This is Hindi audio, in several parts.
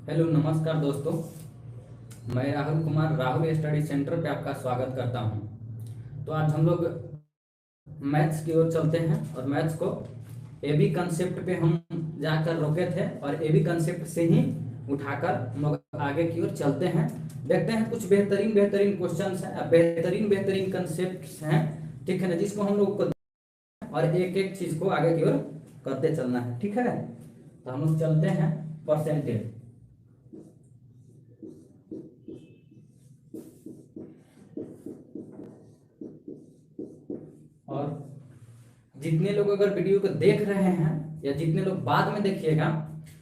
हेलो नमस्कार दोस्तों। मैं राहुल कुमार राहुल स्टडी सेंटर पे आपका स्वागत करता हूं। तो आज हम लोग मैथ्स की ओर चलते हैं और मैथ्स को एबी कंसेप्ट पे हम जाकर रोके थे और एबी कंसेप्ट से ही उठाकर हम लोग आगे की ओर चलते हैं। देखते हैं कुछ बेहतरीन बेहतरीन क्वेश्चंस हैं, बेहतरीन बेहतरीन कंसेप्ट हैं, ठीक है ना, जिसको हम लोग को और एक एक चीज को आगे की ओर करते चलना है, ठीक है। तो हम लोग चलते हैं परसेंटेज। और जितने लोग अगर वीडियो को देख रहे हैं या जितने लोग बाद में देखिएगा,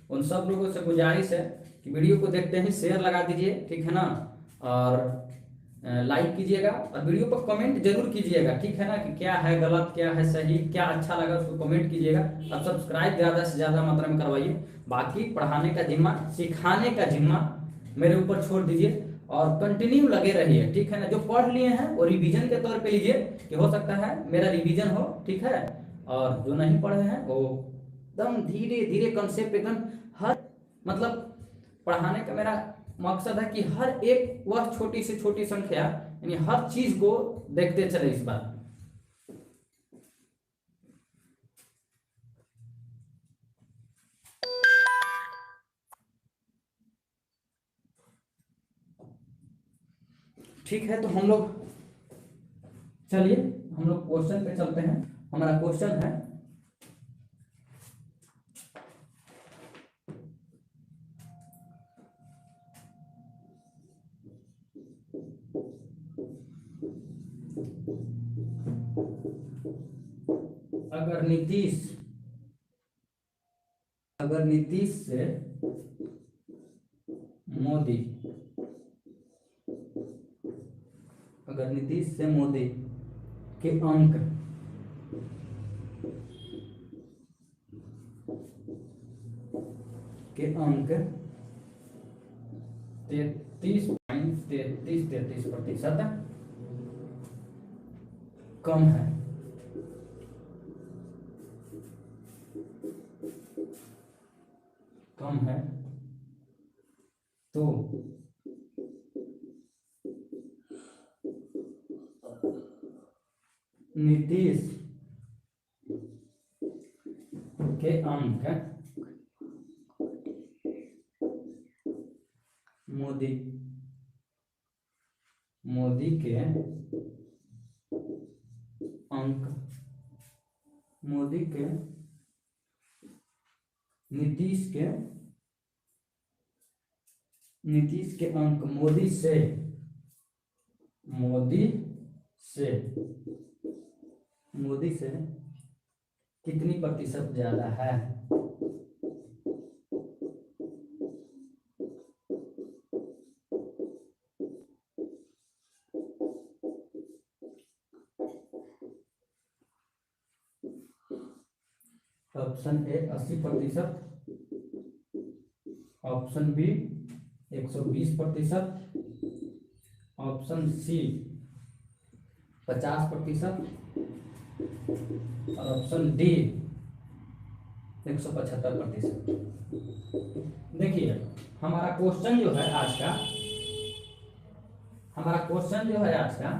उन सब लोगों से गुजारिश है कि वीडियो को देखते ही शेयर लगा दीजिए, ठीक है ना, और लाइक कीजिएगा और वीडियो पर कमेंट जरूर कीजिएगा, ठीक है ना, कि क्या है गलत, क्या है सही, क्या अच्छा लगा उसको कमेंट कीजिएगा। और सब्सक्राइब ज़्यादा से ज़्यादा मात्रा में करवाइए। बाकी पढ़ाने का जिम्मा, सिखाने का जिम्मा मेरे ऊपर छोड़ दीजिए और कंटिन्यू लगे रहिए, ठीक है ना। जो पढ़ लिए हैं वो रिवीजन के तौर पे लीजिए कि हो सकता है मेरा रिवीजन हो, ठीक है। और जो नहीं पढ़े हैं वो एकदम धीरे धीरे कंसेप्ट एकदम हर मतलब पढ़ाने का मेरा मकसद है कि हर एक वह छोटी से छोटी संख्या यानी हर चीज को देखते चले इस बार। ठीक है, तो हम लोग चलिए हम लोग क्वेश्चन पे चलते हैं। हमारा क्वेश्चन है अगर नीतीश से मोदी अगर नीतीश से मोदी के अंक 33.33% कम है, तो नीतीश के अंक मोदी के अंक नीतीश के अंक मोदी से कितनी प्रतिशत ज्यादा है। Option A 80%, option B 120%, option C 50% और ऑप्शन डी 175%। देखिए हमारा क्वेश्चन जो है आज का,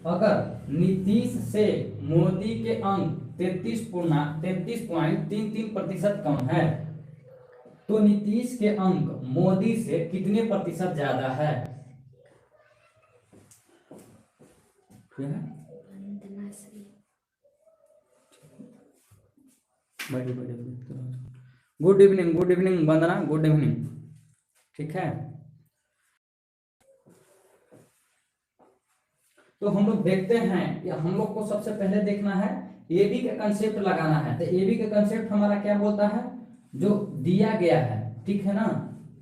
अगर नीतीश से मोदी के अंक 33.33% कम है तो नीतीश के अंक मोदी से कितने प्रतिशत ज्यादा है। गुड इवनिंग वंदना, गुड इवनिंग, ठीक है। तो हम लोग देखते हैं कि हम लोग को सबसे पहले देखना है एबी का कंसेप्ट लगाना है। तो एबी का कंसेप्ट हमारा क्या बोलता है, जो दिया गया है, ठीक है ना,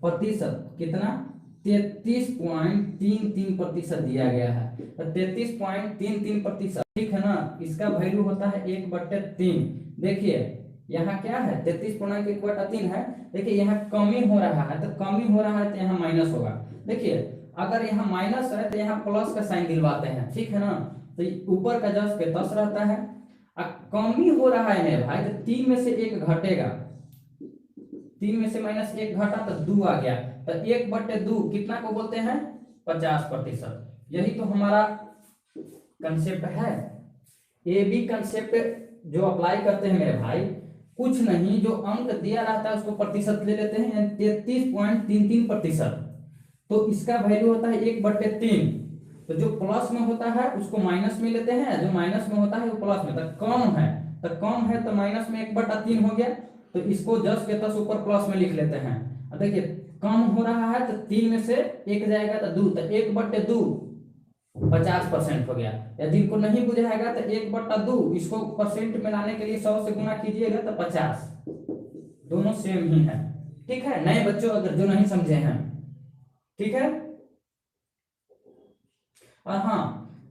प्रतिशत कितना 33.33% दिया गया है। तो 33.33%, ठीक है ना, इसका वैल्यू होता है 1/3। देखिए यहाँ क्या है 33.1/3 है। देखिए यहाँ कमी हो रहा है, तो कमी हो रहा है तो यहाँ माइनस होगा। देखिए अगर यहाँ माइनस है तो यहाँ प्लस का साइन दिलवाते हैं, ठीक है ना, तो ऊपर का 10 पे 10 रहता है। कमी हो रहा है मेरे भाई, तो 3 में से 1 घटेगा, 3 में से -1 घटा तो 2 आ गया, तो 1/2 कितना को बोलते हैं? 50%। यही तो हमारा कंसेप्ट है। ये भी कंसेप्ट जो अप्लाई करते हैं मेरे भाई, कुछ नहीं, जो अंक दिया रहता है उसको प्रतिशत ले लेते हैं, 33.33%। तो इसका वैल्यू होता है 1/3। तो जो प्लस में होता है उसको माइनस में लेते हैं, जो माइनस में होता है वो प्लस में। तो कम है, तो माइनस में 1/3 हो गया, तो इसको 10 के 10 ऊपर प्लस में लिख लेते हैं। अब देखिए कम हो रहा है तो 3 में से 1 जाएगा तो 2, तो 1/2 50% हो गया। या जिनको नहीं बुझाएगा तो 1/2 इसको परसेंट में लाने के लिए 100 से गुना कीजिएगा तो 50, दोनों सेम ही है। ठीक है नए बच्चों, अगर जो नहीं समझे हैं, ठीक है। और हाँ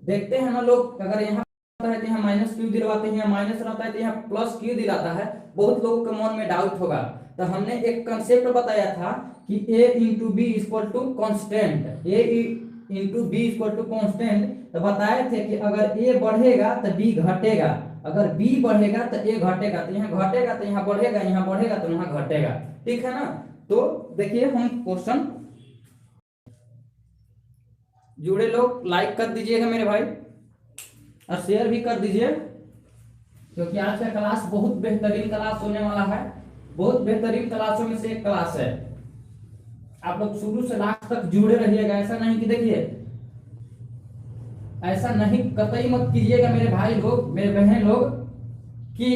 देखते हैं ना लोग, अगर यहाँ है तो यहाँ माइनस क्यों दिलवाते हैं, माइनस रहता है तो यहाँ प्लस क्यों दिलाता है, बहुत लोगों के मन में डाउट होगा। तो हमने एक कंसेप्ट बताया था कि a into B equal to constant, A into B equal to constant. तो बताए थे कि अगर a बढ़ेगा तो b घटेगा, अगर b बढ़ेगा तो a घटेगा, तो यहाँ घटेगा तो यहाँ बढ़ेगा, यहाँ बढ़ेगा तो यहाँ घटेगा। ठीक है ना। तो देखिए हम क्वेश्चन, जुड़े लोग लाइक कर दीजिएगा मेरे भाई, और शेयर भी कर दीजिए, क्योंकि आज का क्लास बहुत बेहतरीन क्लास होने वाला है। बहुत बेहतरीन क्लासों में से एक क्लास है। आप लोग शुरू से लास्ट तक जुड़े रहिएगा। ऐसा नहीं कि देखिए, ऐसा नहीं कतई मत कीजिएगा मेरे भाई लोग, मेरे बहन लोग, कि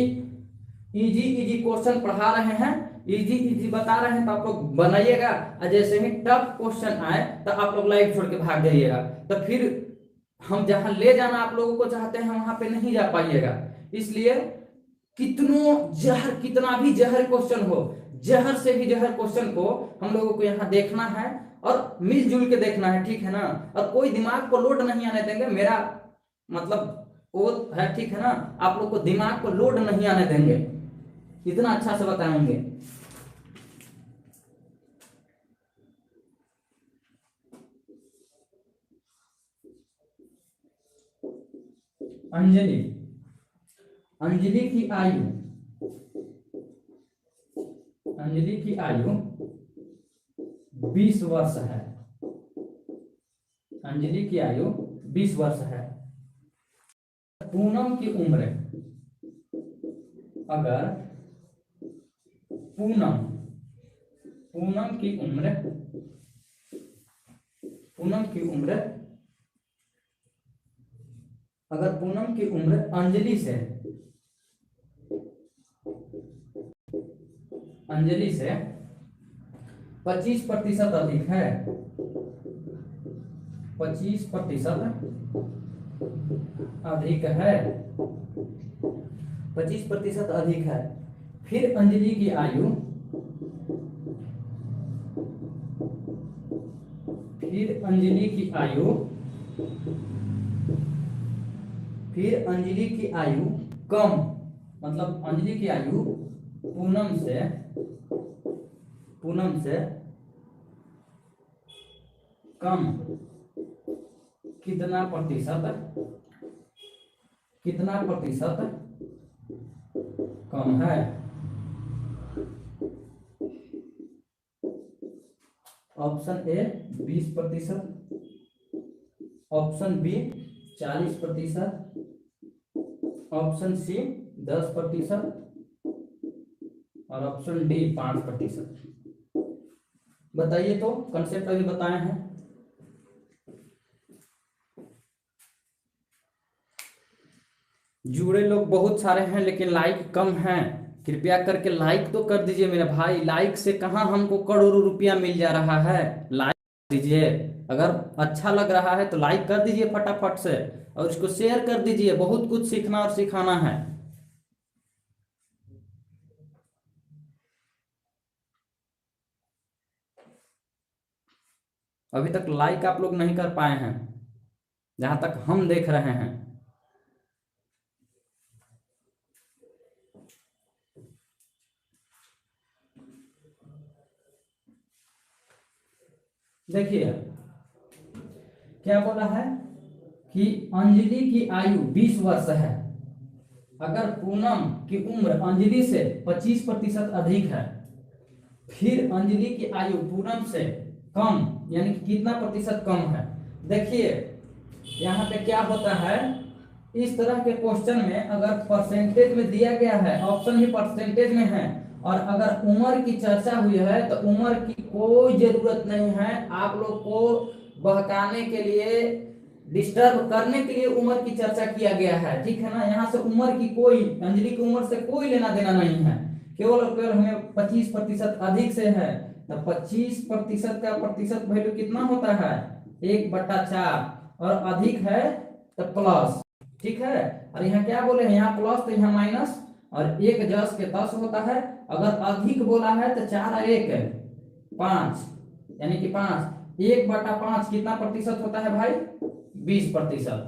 इजी इजी क्वेश्चन पढ़ा रहे हैं, इजी इजी बता रहे हैं तो आप लोग बनाइएगा, और जैसे ही टफ क्वेश्चन आए तो आप लोग लाइक छोड़ के भाग जाइएगा। तो फिर हम जहां ले जाना आप लोगों को चाहते हैं वहां पे नहीं जा पाइएगा। इसलिए कितना भी जहर क्वेश्चन हो, जहर से भी जहर क्वेश्चन को हम लोगों को यहाँ देखना है और मिलजुल के देखना है। ठीक है ना। और कोई दिमाग को लोड नहीं आने देंगे, मेरा मतलब वो है, ठीक है ना। आप लोग को दिमाग को लोड नहीं आने देंगे, इतना अच्छा से बताएंगे। अंजलि, अंजलि की आयु, अंजलि की आयु 20 वर्ष है। अंजलि की आयु 20 वर्ष है। पूनम की उम्र, अगर पूनम पूनम की उम्र, पूनम की उम्र, अगर पूनम की उम्र अंजलि से 25% अधिक है, 25% अधिक है, 25% अधिक है, फिर अंजलि की आयु, फिर अंजलि की आयु, फिर अंजलि की आयु कम, मतलब अंजलि की आयु पूनम से कम कितना प्रतिशत, कितना प्रतिशत कम है। Option A 20%, option B 40%, option C 10% और ऑप्शन डी 5%। बताइए तो, कंसेप्ट अभी बताए हैं। जुड़े लोग बहुत सारे हैं लेकिन लाइक कम हैं, कृपया करके लाइक तो कर दीजिए मेरे भाई। लाइक से कहां हमको करोड़ों रुपया मिल जा रहा है, लाइक दीजिए। अगर अच्छा लग रहा है तो लाइक कर दीजिए फटाफट से, और इसको शेयर कर दीजिए। बहुत कुछ सीखना और सिखाना है। अभी तक लाइक आप लोग नहीं कर पाए हैं, जहां तक हम देख रहे हैं। देखिए क्या बोला है कि अंजलि की आयु 20 वर्ष है, अगर पूनम की उम्र अंजलि से 25% अधिक है, फिर अंजलि की आयु पूनम से कम, यानी कि कितना प्रतिशत कम है। देखिए यहाँ पे क्या होता है, इस तरह के क्वेश्चन में अगर परसेंटेज में दिया गया है, ऑप्शन ही परसेंटेज में है, और अगर उम्र की चर्चा हुई है तो उम्र की कोई जरूरत नहीं है। आप लोग को बहकाने के लिए, डिस्टर्ब करने के लिए उम्र की चर्चा किया गया है, ठीक है ना। यहाँ से उम्र की कोई, अंजलि की उम्र से कोई लेना देना नहीं है, केवल और केवल हमें 25% अधिक से है। तो 25% का प्रतिशत वैल्यू कितना होता है, 1/4, और अधिक है तो प्लस, ठीक है। और यहाँ क्या बोले हैं, यहाँ प्लस तो यहाँ माइनस, और 1 + 10 होता है। अगर अधिक बोला है तो 4 और 1 5, यानी कि 5, 1/5 कितना प्रतिशत होता है भाई, 20%।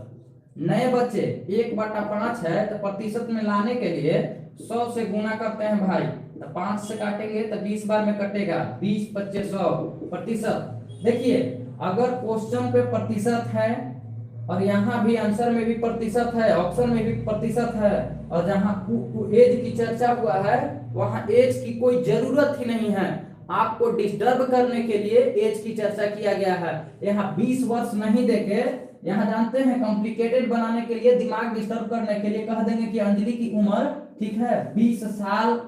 नए बच्चे 1/5 है तो प्रतिशत में लाने के लिए 100 से गुना करते हैं भाई, तो 5 से काटेंगे तो 20 बार में कटेगा, 20 × 25 100 प्रतिशत। देखिए अगर क्वेश्चन पे प्रतिशत है और यहाँ भी आंसर में भी प्रतिशत है, ऑप्शन में भी प्रतिशत है, और जहाँ एज की चर्चा हुआ है वहां एज की कोई जरूरत ही नहीं है। आपको डिस्टर्ब करने के लिए एज की चर्चा किया गया है। यहाँ 20 वर्ष नहीं देके, यहाँ जानते हैं कॉम्प्लिकेटेड बनाने के लिए, दिमाग डिस्टर्ब करने के लिए कह देंगे कि अंजलि की उम्र, ठीक है, 20 साल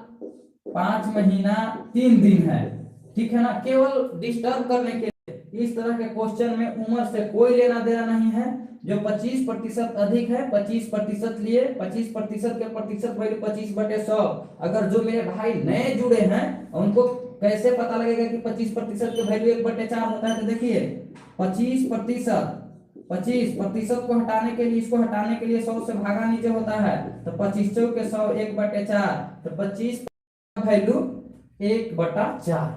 5 महीना 3 दिन है, ठीक है ना, केवल डिस्टर्ब करने के लिए। इस तरह के क्वेश्चन में उम्र से कोई लेना देना नहीं है। जो 25% अधिक है 25% लिए, 25% के प्रतिशत वैल्यू 25/100। अगर जो मेरे भाई नए जुड़े हैं उनको कैसे पता लगेगा कि 25% के वैल्यू 1/4 होता है, तो देखिए 25% को हटाने के लिए, इसको हटाने के लिए 100 से भागा नीचे होता है, तो 25 के 100 1/4, तो 25 वैल्यू 1/4,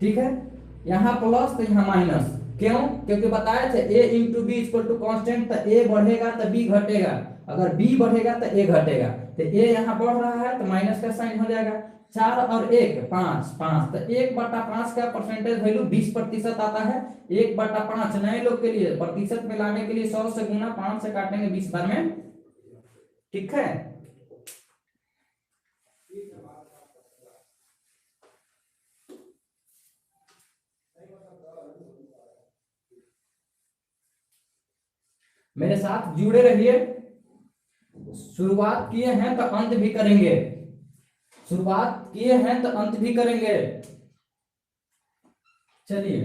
ठीक है। यहाँ प्लस तो यहाँ माइनस, क्यों, क्योंकि बताए थे a × b = कांस्टेंट, तो a बढ़ेगा तो b घटेगा, अगर b बढ़ेगा तो a घटेगा, तो a यहाँ बढ़ रहा है तो माइनस का साइन हो जाएगा। 4 और 1 5 5, तो 1/5 का परसेंटेज वैल्यू 20% आता है। 1/5 नए लोग के लिए, प्रतिशत में लाने के लिए 100 से गुना, 5 से काटेंगे 20 बार में, ठीक है। मेरे साथ जुड़े रहिए, शुरुआत किए हैं तो अंत भी करेंगे, शुरुआत किए हैं तो अंत भी करेंगे। चलिए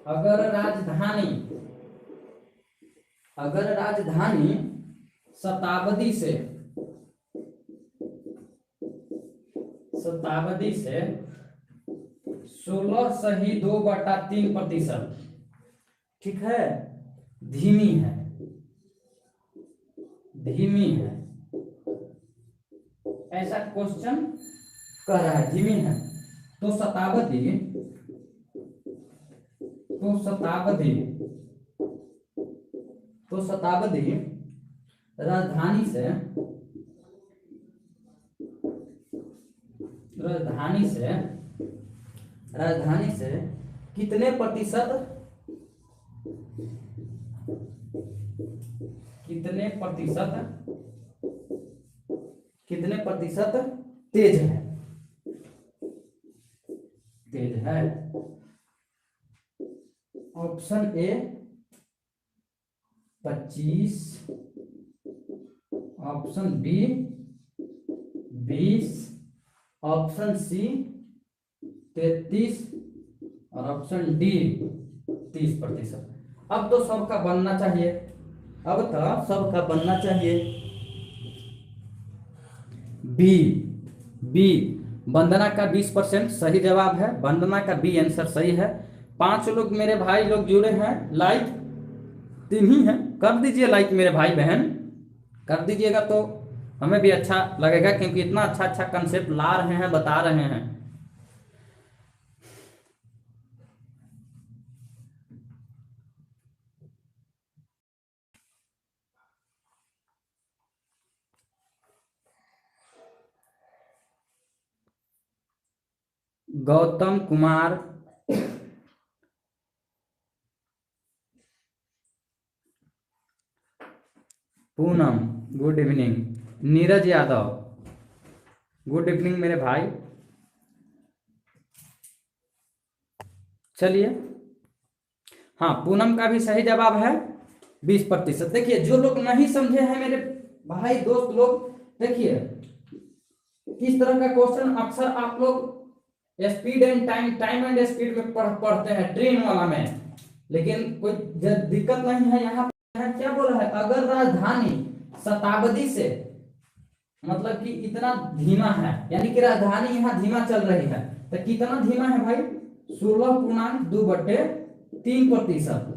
अगर राजधानी शताब्दी से 16 सही 2/3%, ठीक है, धीमी है, ऐसा क्वेश्चन कह रहा है, धीमी है, तो शताब्दी राजधानी से कितने प्रतिशत तेज है। Option A 25, option B 20, option C 33, और ऑप्शन डी 30%। अब तो सबका बनना चाहिए, बी वंदना का 20% सही जवाब है, वंदना का बी आंसर सही है। 5 लोग मेरे भाई लोग जुड़े हैं, लाइक 3 ही हैं, कर दीजिए लाइक मेरे भाई बहन, कर दीजिएगा तो हमें भी अच्छा लगेगा, क्योंकि इतना अच्छा कंसेप्ट ला रहे हैं, बता रहे हैं। Gautam Kumar, Poonam, good evening Neeraj Yadav, good evening मेरे भाई। चलिए, हाँ पूनम का भी सही जवाब है 20%। देखिए जो लोग नहीं समझे हैं मेरे भाई दोस्त लोग, देखिए इस तरह का क्वेश्चन अक्सर आप लोग speed and time and speed में पढ़ते हैं ट्रेन वाला में, लेकिन कोई दिक्कत नहीं है। यहाँ पे क्या बोला है, अगर राजधानी शताब्दी से मतलब कि इतना धीमा है, यानी कि राजधानी यहाँ धीमा चल रही है, तो कितना धीमा है भाई, 16.2/3%।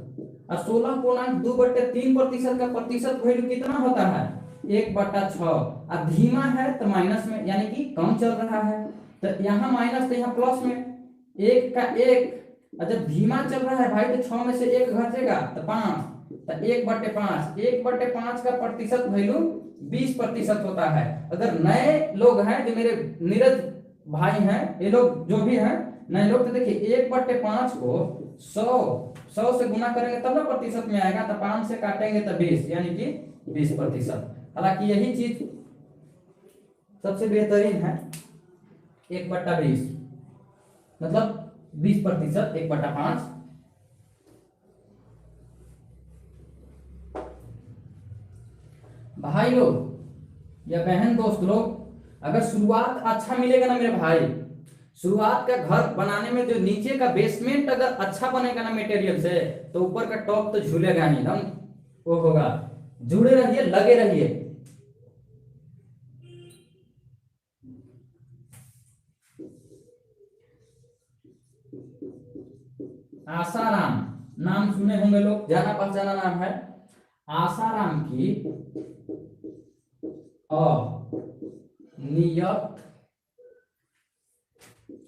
और 16.2/3% का प्रतिशत वैल्यू कितना होता है, 1/6। और धीमा है तो माइनस में, यानी कि कम चल रहा है, तो यहाँ माइनस तो यहाँ प्लस में, एक का एक। और जब धीमा चल रहा है भाई तो 6 में से 1 घटेगा तो 5, तो 1/5। 1/5 का प्रतिशत वैल्यू 20% होता है। अगर नए लोग हैं जो मेरे नीरज भाई हैं, ये लोग जो भी हैं नए लोग, तो देखिए 1/5 को 100 से गुना करेंगे तब ना प्रतिशत में आएगा, तो 5 से काटेंगे तो 20, यानी कि 20%। हालांकि यही चीज सबसे बेहतरीन है, 1/20 मतलब 20%, 1/5। भाई लोग या बहन दोस्त लोग, अगर शुरुआत अच्छा मिलेगा ना मेरे भाई, शुरुआत का घर बनाने में जो नीचे का बेसमेंट अगर अच्छा बनेगा ना मटेरियल से, तो ऊपर का टॉप तो झूलेगा ही, हम वो होगा। जुड़े रहिए, लगे रहिए। आसाराम नाम सुने होंगे लोग, जाना पहचाना नाम है। आसाराम की अनियत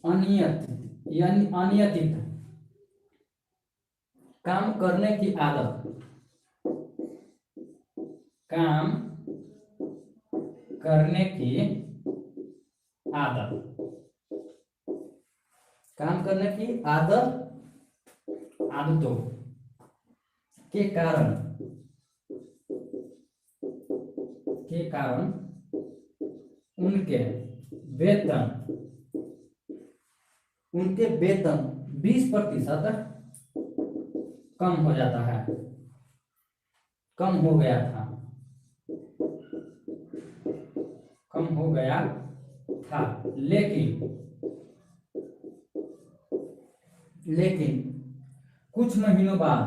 अनियत यानी अनियतित काम करने की आदत, काम करने की आदत, काम करने की आदतों के कारण उनके वेतन 20% कम हो जाता है, कम हो गया था, कम हो गया था। लेकिन कुछ महीनों बाद,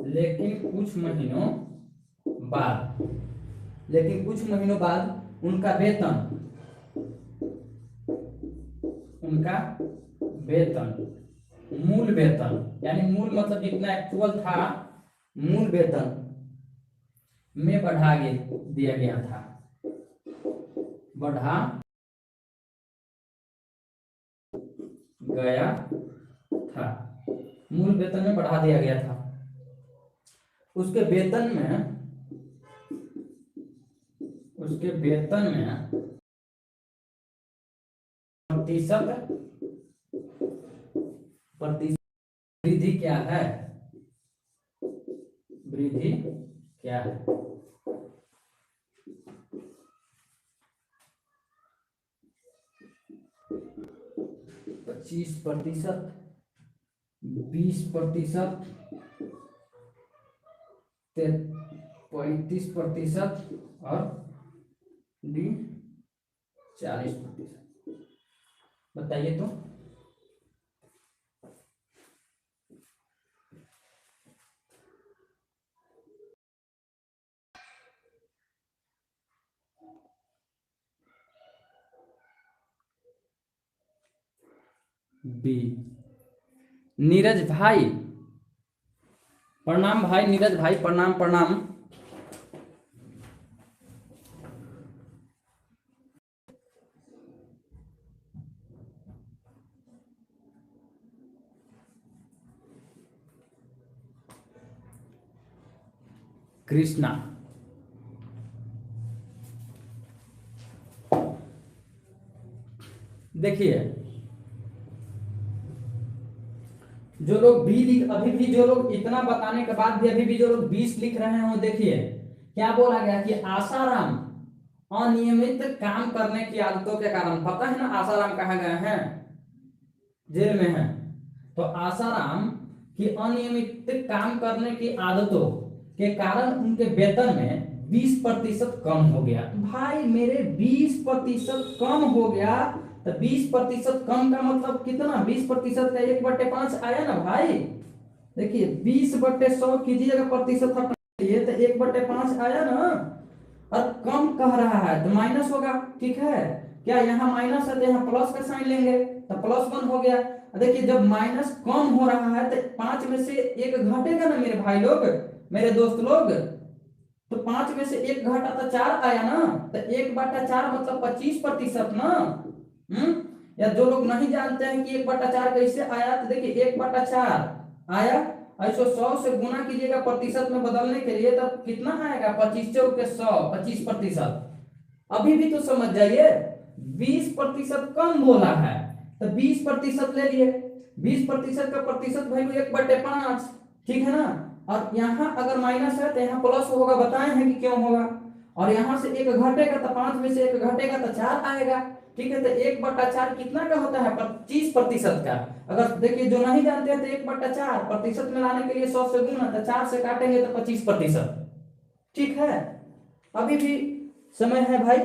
लेकिन कुछ महीनों बाद उनका वेतन मूल वेतन, यानी मूल मतलब जितना एक्चुअल था, मूल वेतन में दिया गया था, बढ़ा गया था, मूल वेतन में बढ़ा दिया गया था। उसके वेतन में प्रतिशत वृद्धि क्या है, वृद्धि क्या है, 25%, 20%, 35% और डी 40%। बताइए तो। बी। नीरज भाई प्रणाम, भाई नीरज भाई प्रणाम प्रणाम। कृष्णा, देखिए जो लोग बी लिख, अभी भी जो लोग इतना बताने के बाद भी अभी भी जो लोग 20 लिख रहे हैं वो देखिए क्या बोला गया कि आसाराम अनियमित काम करने की आदतों के कारण, पता है ना आसाराम कहाँ गए हैं, जेल में है। तो आसाराम की अनियमित काम करने की आदतों के कारण उनके वेतन में 20% कम हो गया। भाई मेरे 20% कम हो गया, तो 20% कम का मतलब कितना, 20% का 1/5 आया ना भाई। देखिए 20/100 कीजिएगा प्रतिशत हटाइए तो 1/5 आया ना। और कम कह रहा है तो माइनस होगा, ठीक है। क्या यहाँ माइनस है तो यहाँ प्लस का साइन लेंगे तो +1 हो गया। देखिए जब माइनस कम हो रहा है तो 5 में से 1 घटेगा ना मेरे भाई लोग, मेरे दोस्त लोग। तो 5 में से 1 घटा तो 4 आया ना, तो 1/4 मतलब 25% ना। या जो लोग नहीं जानते हैं कि 1/4 कैसे आया, तो देखिए 1/4 आया, ऐसे 100 से गुना कीजिएगा प्रतिशत में बदलने के लिए, तब कितना आएगा, 25 चौके 100, 25%। अभी भी तो समझ जाइए, 20% कम बोला है तो 20% ले लिए, 20% का प्रतिशत वैल्यू 1/5, ठीक है ना। और यहाँ अगर माइनस है तो यहाँ प्लस होगा, बताए हैं कि क्यों होगा। और यहाँ से 1 घटेगा तो 5 में से 1 घटेगा तो 4 आएगा, ठीक है। तो 1/4 कितना का होता है, 25% का। अगर देखिए जो नहीं जानते हैं तो 1/4 प्रतिशत में लाने के लिए 100 से गुना, तो 4 से काटेंगे तो 25%, ठीक है। अभी भी समय है भाई।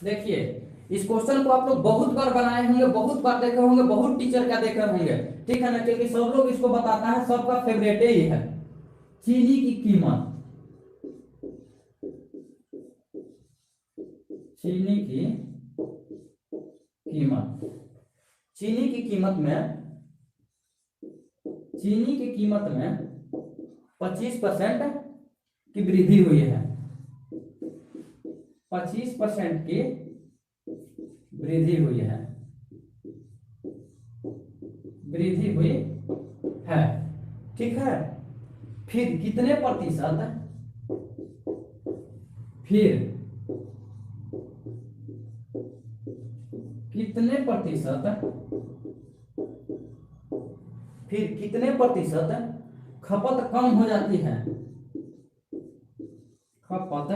देखिए इस क्वेश्चन को आप लोग बहुत बार बनाए होंगे, बहुत बार देखे होंगे, बहुत टीचर का देखे होंगे, ठीक है ना, क्योंकि सब लोग इसको बताता है, सबका फेवरेट ही है। चीनी की कीमत, चीनी की कीमत, चीनी की कीमत में, चीनी की कीमत में 25% की वृद्धि हुई है, 25% की वृद्धि हुई है, वृद्धि हुई है, ठीक है। फिर कितने प्रतिशत, फिर कितने प्रतिशत, फिर कितने प्रतिशत खपत कम हो जाती है, खपत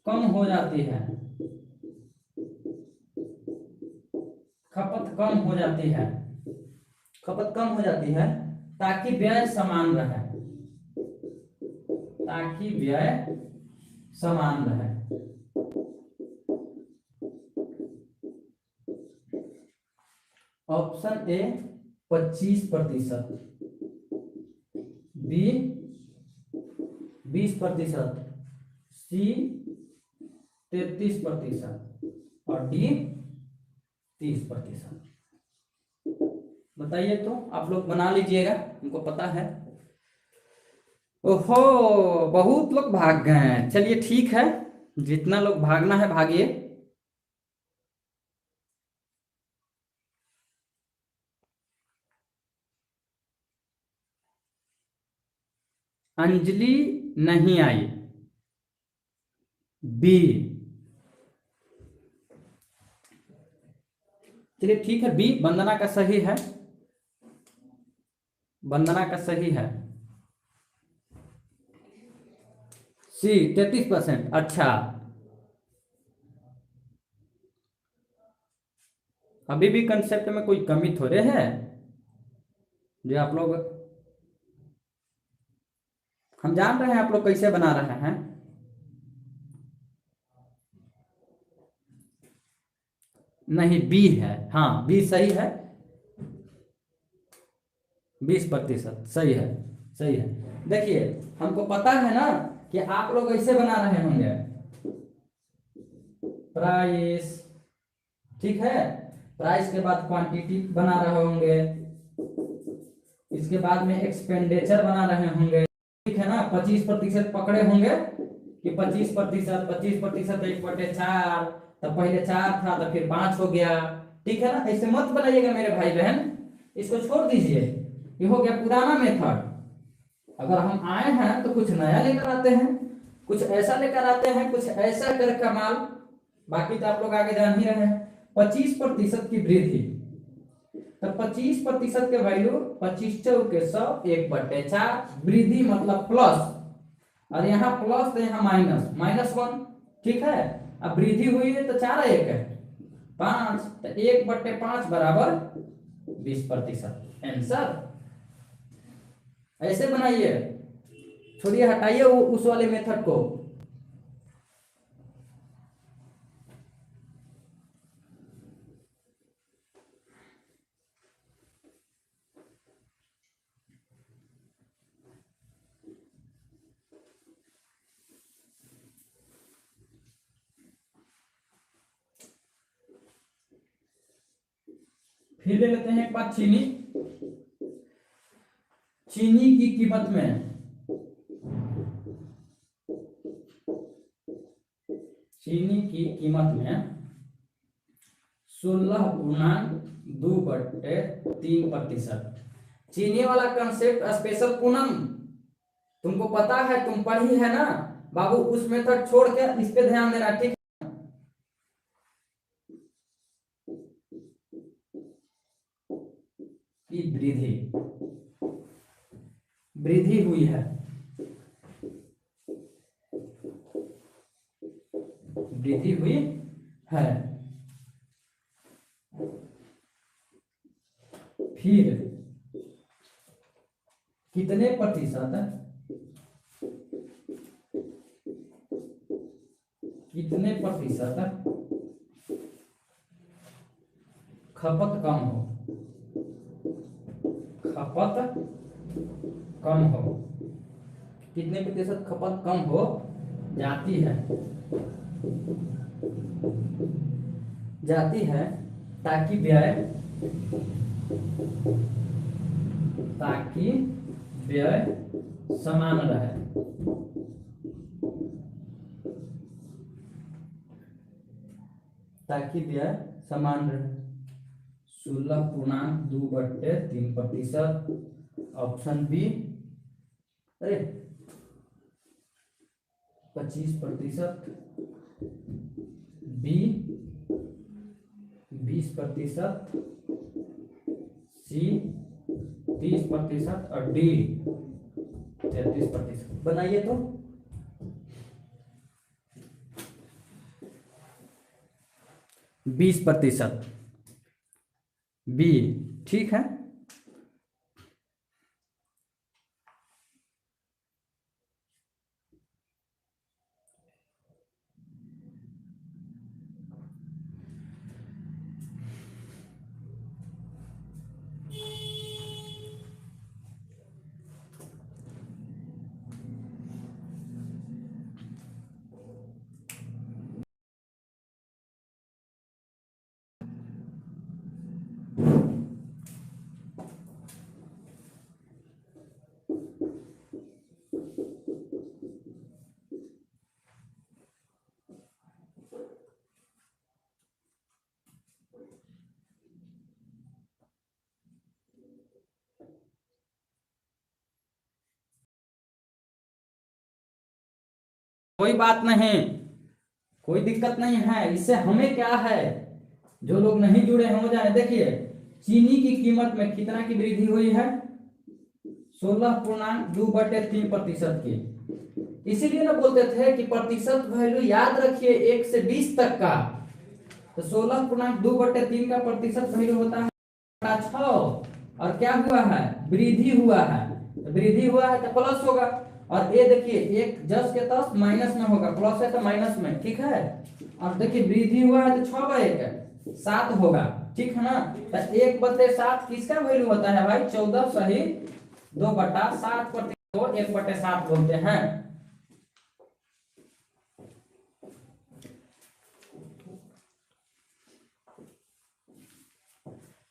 कम हो जाती है, खपत कम हो जाती है, खपत कम हो जाती है ताकि व्यय समान रहे, ताकि व्यय समान रहे। ऑप्शन ए 25%, बी 20%, सी 33% और डी 30%। बताइए तो आप लोग बना लीजिएगा, हमको पता है। ओहो बहुत लोग भाग गए हैं, चलिए ठीक है, जितना लोग भागना है भागिए। अंजलि नहीं आई, बी। चलिए ठीक है, बी वंदना का सही है, वंदना का सही है। सी 33%, अच्छा। अभी भी कंसेप्ट में कोई कमी थोड़े है जो आप लोग, हम जान रहे हैं आप लोग कैसे बना रहे हैं। नहीं बी है, हाँ बी सही है, 20% सही है, सही है। देखिए हमको पता है ना कि आप लोग ऐसे बना रहे होंगे, प्राइस, ठीक है, प्राइस के बाद क्वांटिटी बना रहे होंगे, इसके बाद में एक्सपेंडिचर बना रहे होंगे, ठीक है ना। 25% पकड़े होंगे कि 25%, 25% 1/4, तो पहले 4 था तो फिर 5 हो गया, ठीक है ना। ऐसे मत बनाइएगा मेरे भाई बहन, इसको छोड़ दीजिए, ये हो गया पुराना मेथड। अगर हम आए हैं तो कुछ नया लेकर आते हैं, कुछ ऐसा लेकर आते हैं, कुछ ऐसा कर कमाल। बाकी तो आप लोग आगे जान ही रहे हैं। 25% की वृद्धि, तो 25% के वैल्यू 25 चौके 100, 1/4 वृद्धि मतलब प्लस, और यहाँ प्लस तो यहाँ माइनस, -1। ठीक है, अब वृद्धि हुई है तो 4 1 है 5, तो 1/5 बराबर 20%। आंसर ऐसे बनाइए, छोड़िए हटाइए उस वाले मेथड को। फिर ले लेते हैं एक बात, चीनी। चीनी की कीमत में, चीनी की कीमत में 16.2/3%। चीनी वाला कंसेप्ट स्पेशल पूनम तुमको पता है, तुम पढ़ी है ना बाबू, उस मेथड छोड़ के इस पे ध्यान देना। ठीक, की वृद्धि, वृद्धि हुई है, वृद्धि हुई है। फिर कितने प्रतिशत, कितने प्रतिशत खपत कम हो, खपत कम हो, कितने प्रतिशत खपत कम हो जाती है, जाती है, ताकि व्यय, ताकि व्यय समान रहे। ताकि व्यय समान रहे। 16.2/3%। Option B. अरे 25%, बी 20%, सी 30% और डी 33%। बनाइए तो 20%, बी। ठीक है, कोई बात नहीं, कोई दिक्कत नहीं है। इससे हमें क्या है, जो लोग नहीं जुड़े हैं वो जाने। देखिए, चीनी की कीमत में कितना की वृद्धि हुई है, 16.2/3% की। इसीलिए ना बोलते थे कि प्रतिशत वैल्यू याद रखिए 1 से 20 तक का। तो 16.2/3 का प्रतिशत वैल्यू होता है 6, और क्या हुआ है, वृद्धि हुआ है। वृद्धि हुआ है तो प्लस होगा, और ये देखिए 1 जस के तस माइनस में होगा, प्लस है तो माइनस में। ठीक है, और देखिए वृद्धि हुआ है तो 6/1 7 होगा। ठीक है ना, तो 1/7 किसका वैल्यू होता है भाई, 14 सही 2/7 को 1/7 बोलते हैं।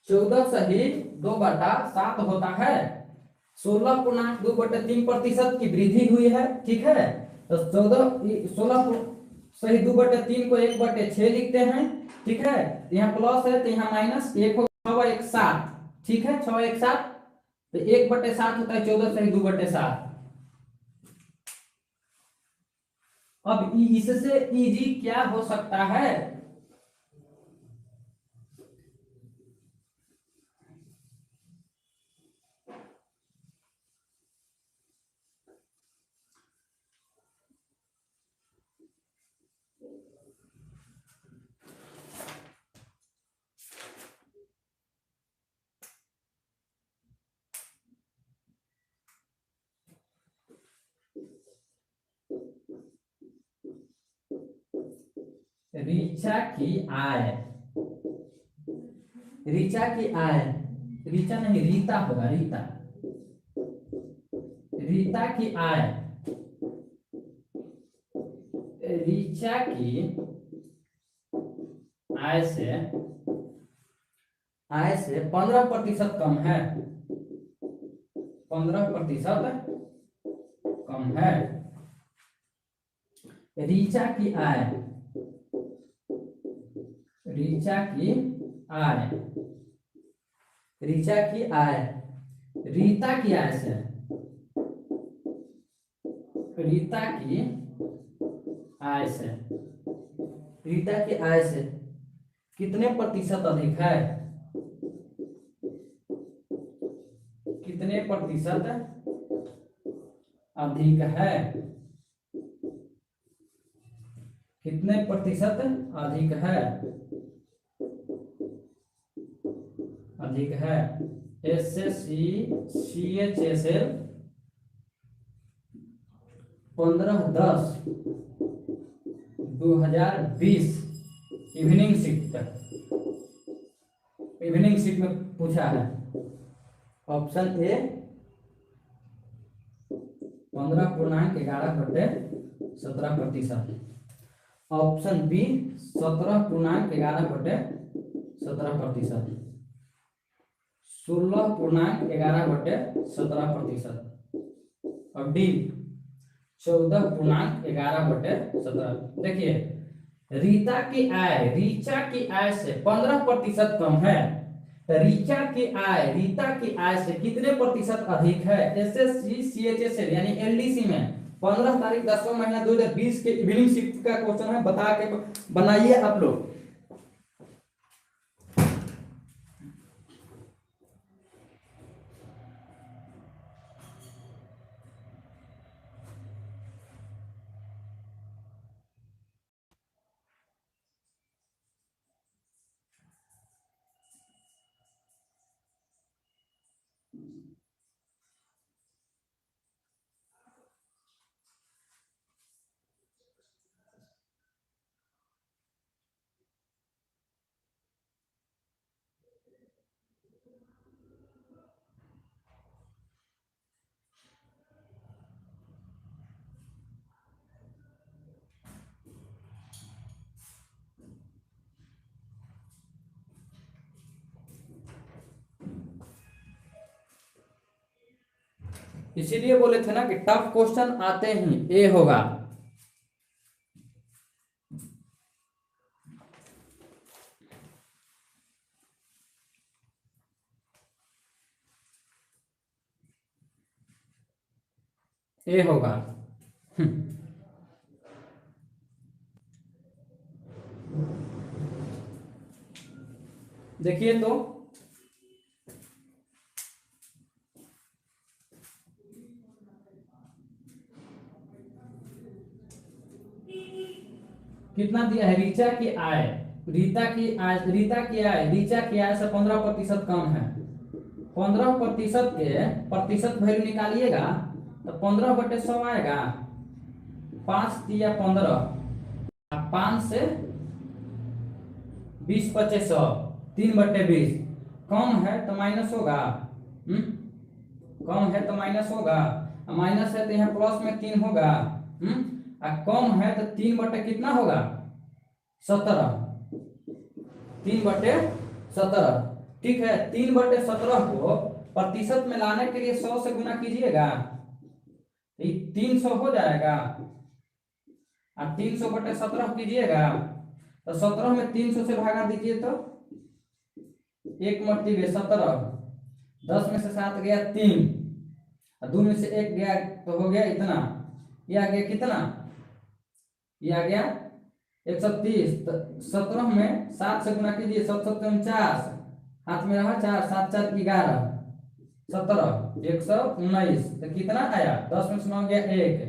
चौदह सही 2/7 होता है। 16.2/3% की वृद्धि हुई है। ठीक है, तो 16 सही 2/3 को 1/6 लिखते हैं। ठीक है, यहाँ प्लस है तो यहाँ माइनस, 1 होगा 1 7, ठीक है, 6 एक 7, तो 1/7 होता है 14 सही 2/7। अब इससे इजी क्या हो सकता है? ऋचा की आय, ऋचा की आय, ऋचा नहीं रीता होगा, रीता, रीता की आय, ऋचा की आय से 15% कम है, 15% कम है। ऋचा की आय, ऋचा की आय, ऋचा की आय रीता की आय से, रीता की आय से, रीता की आय से कितने प्रतिशत अधिक है? कितने प्रतिशत अधिक है? कितने प्रतिशत अधिक है? अधिक है। SSCHSL 15/10/2020 evening shift, evening shift में पूछा है। ऑप्शन ए 15.11/17%, ऑप्शन बी 17.11/17%, 16.11/17% और डी 14.11/17। देखिए रीता की आय ऋचा की आय से 15% कम है, तो ऋचा की आय रीता की आय से कितने प्रतिशत अधिक है? SSC CHSL यानी LDC में 15 तारीख 10वां महीना 2020 के इवनिंग शिफ्ट का क्वेश्चन है, बता के बनाइए आप लोग। इसीलिए बोले थे ना कि टफ क्वेश्चन आते ही ए होगा। ए होगा। देखिए तो कितना दिया है? ऋचा की आय, रीता की आय, रीता की आय ऋचा की आय से 15% कम है। 15% के प्रतिशत वैल्यू निकालिएगा तो 15/100 आएगा, 5×15, 5 से 20/100, 3/20। कम है तो माइनस होगा, कम है तो माइनस होगा, माइनस है तो यहाँ प्लस में 3 होगा, कम है तो 3 कितना होगा? 17, 3/17। ठीक है, 3/17 को प्रतिशत में लाने के लिए 100 से गुना कीजिएगा, 300 हो जाएगा, और 300/17 कीजिएगा तो 17 में 300 से भागा दीजिए तो 1 मर्तिबे 17, 10 में से 7 गया 3, और 2 में से 1 गया तो हो गया इतना, ये आ गया कितना, ये आ गया 130। तो 17 में 7 से गुना कीजिए, 7 7 49, हाथ में रहा 4, 7 4 11, 17 119। तो कितना आया, 10 में से 9 गया 1,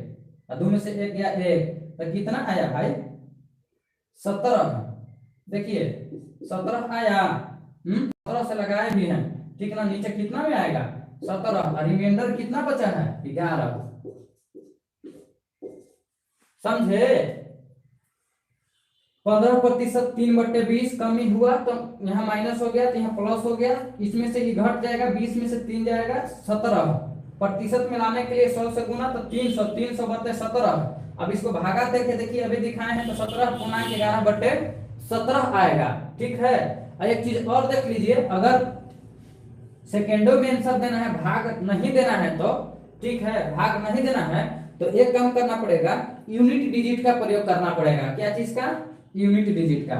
और 2 में से 1 गया 1, तो कितना आया भाई 17। देखिए 17 आया, 17 से लगाए भी हैं, ठीक है ना। नीचे कितना में आएगा 17, और रिमाइंडर कितना बचा है 11, समझे। 15% 3/20 कमी हुआ तो यहाँ माइनस हो गया, तो यहाँ प्लस हो गया, इसमें से ये घट जाएगा, 20 में से 3 जाएगा 17%। में लाने के लिए 100 से गुना तो 300, 300 बटे 17। अब इसको भागा देके देखिए, अभी दिखाए हैं तो 17.11/17 आएगा, ठीक है। और एक चीज और देख लीजिए, अगर सेकेंडों में आंसर देना है, भाग नहीं देना है तो, ठीक है, भाग नहीं देना है तो एक काम करना पड़ेगा, यूनिट डिजिट का प्रयोग करना पड़ेगा। क्या चीज का, यूनिट डिजिट का,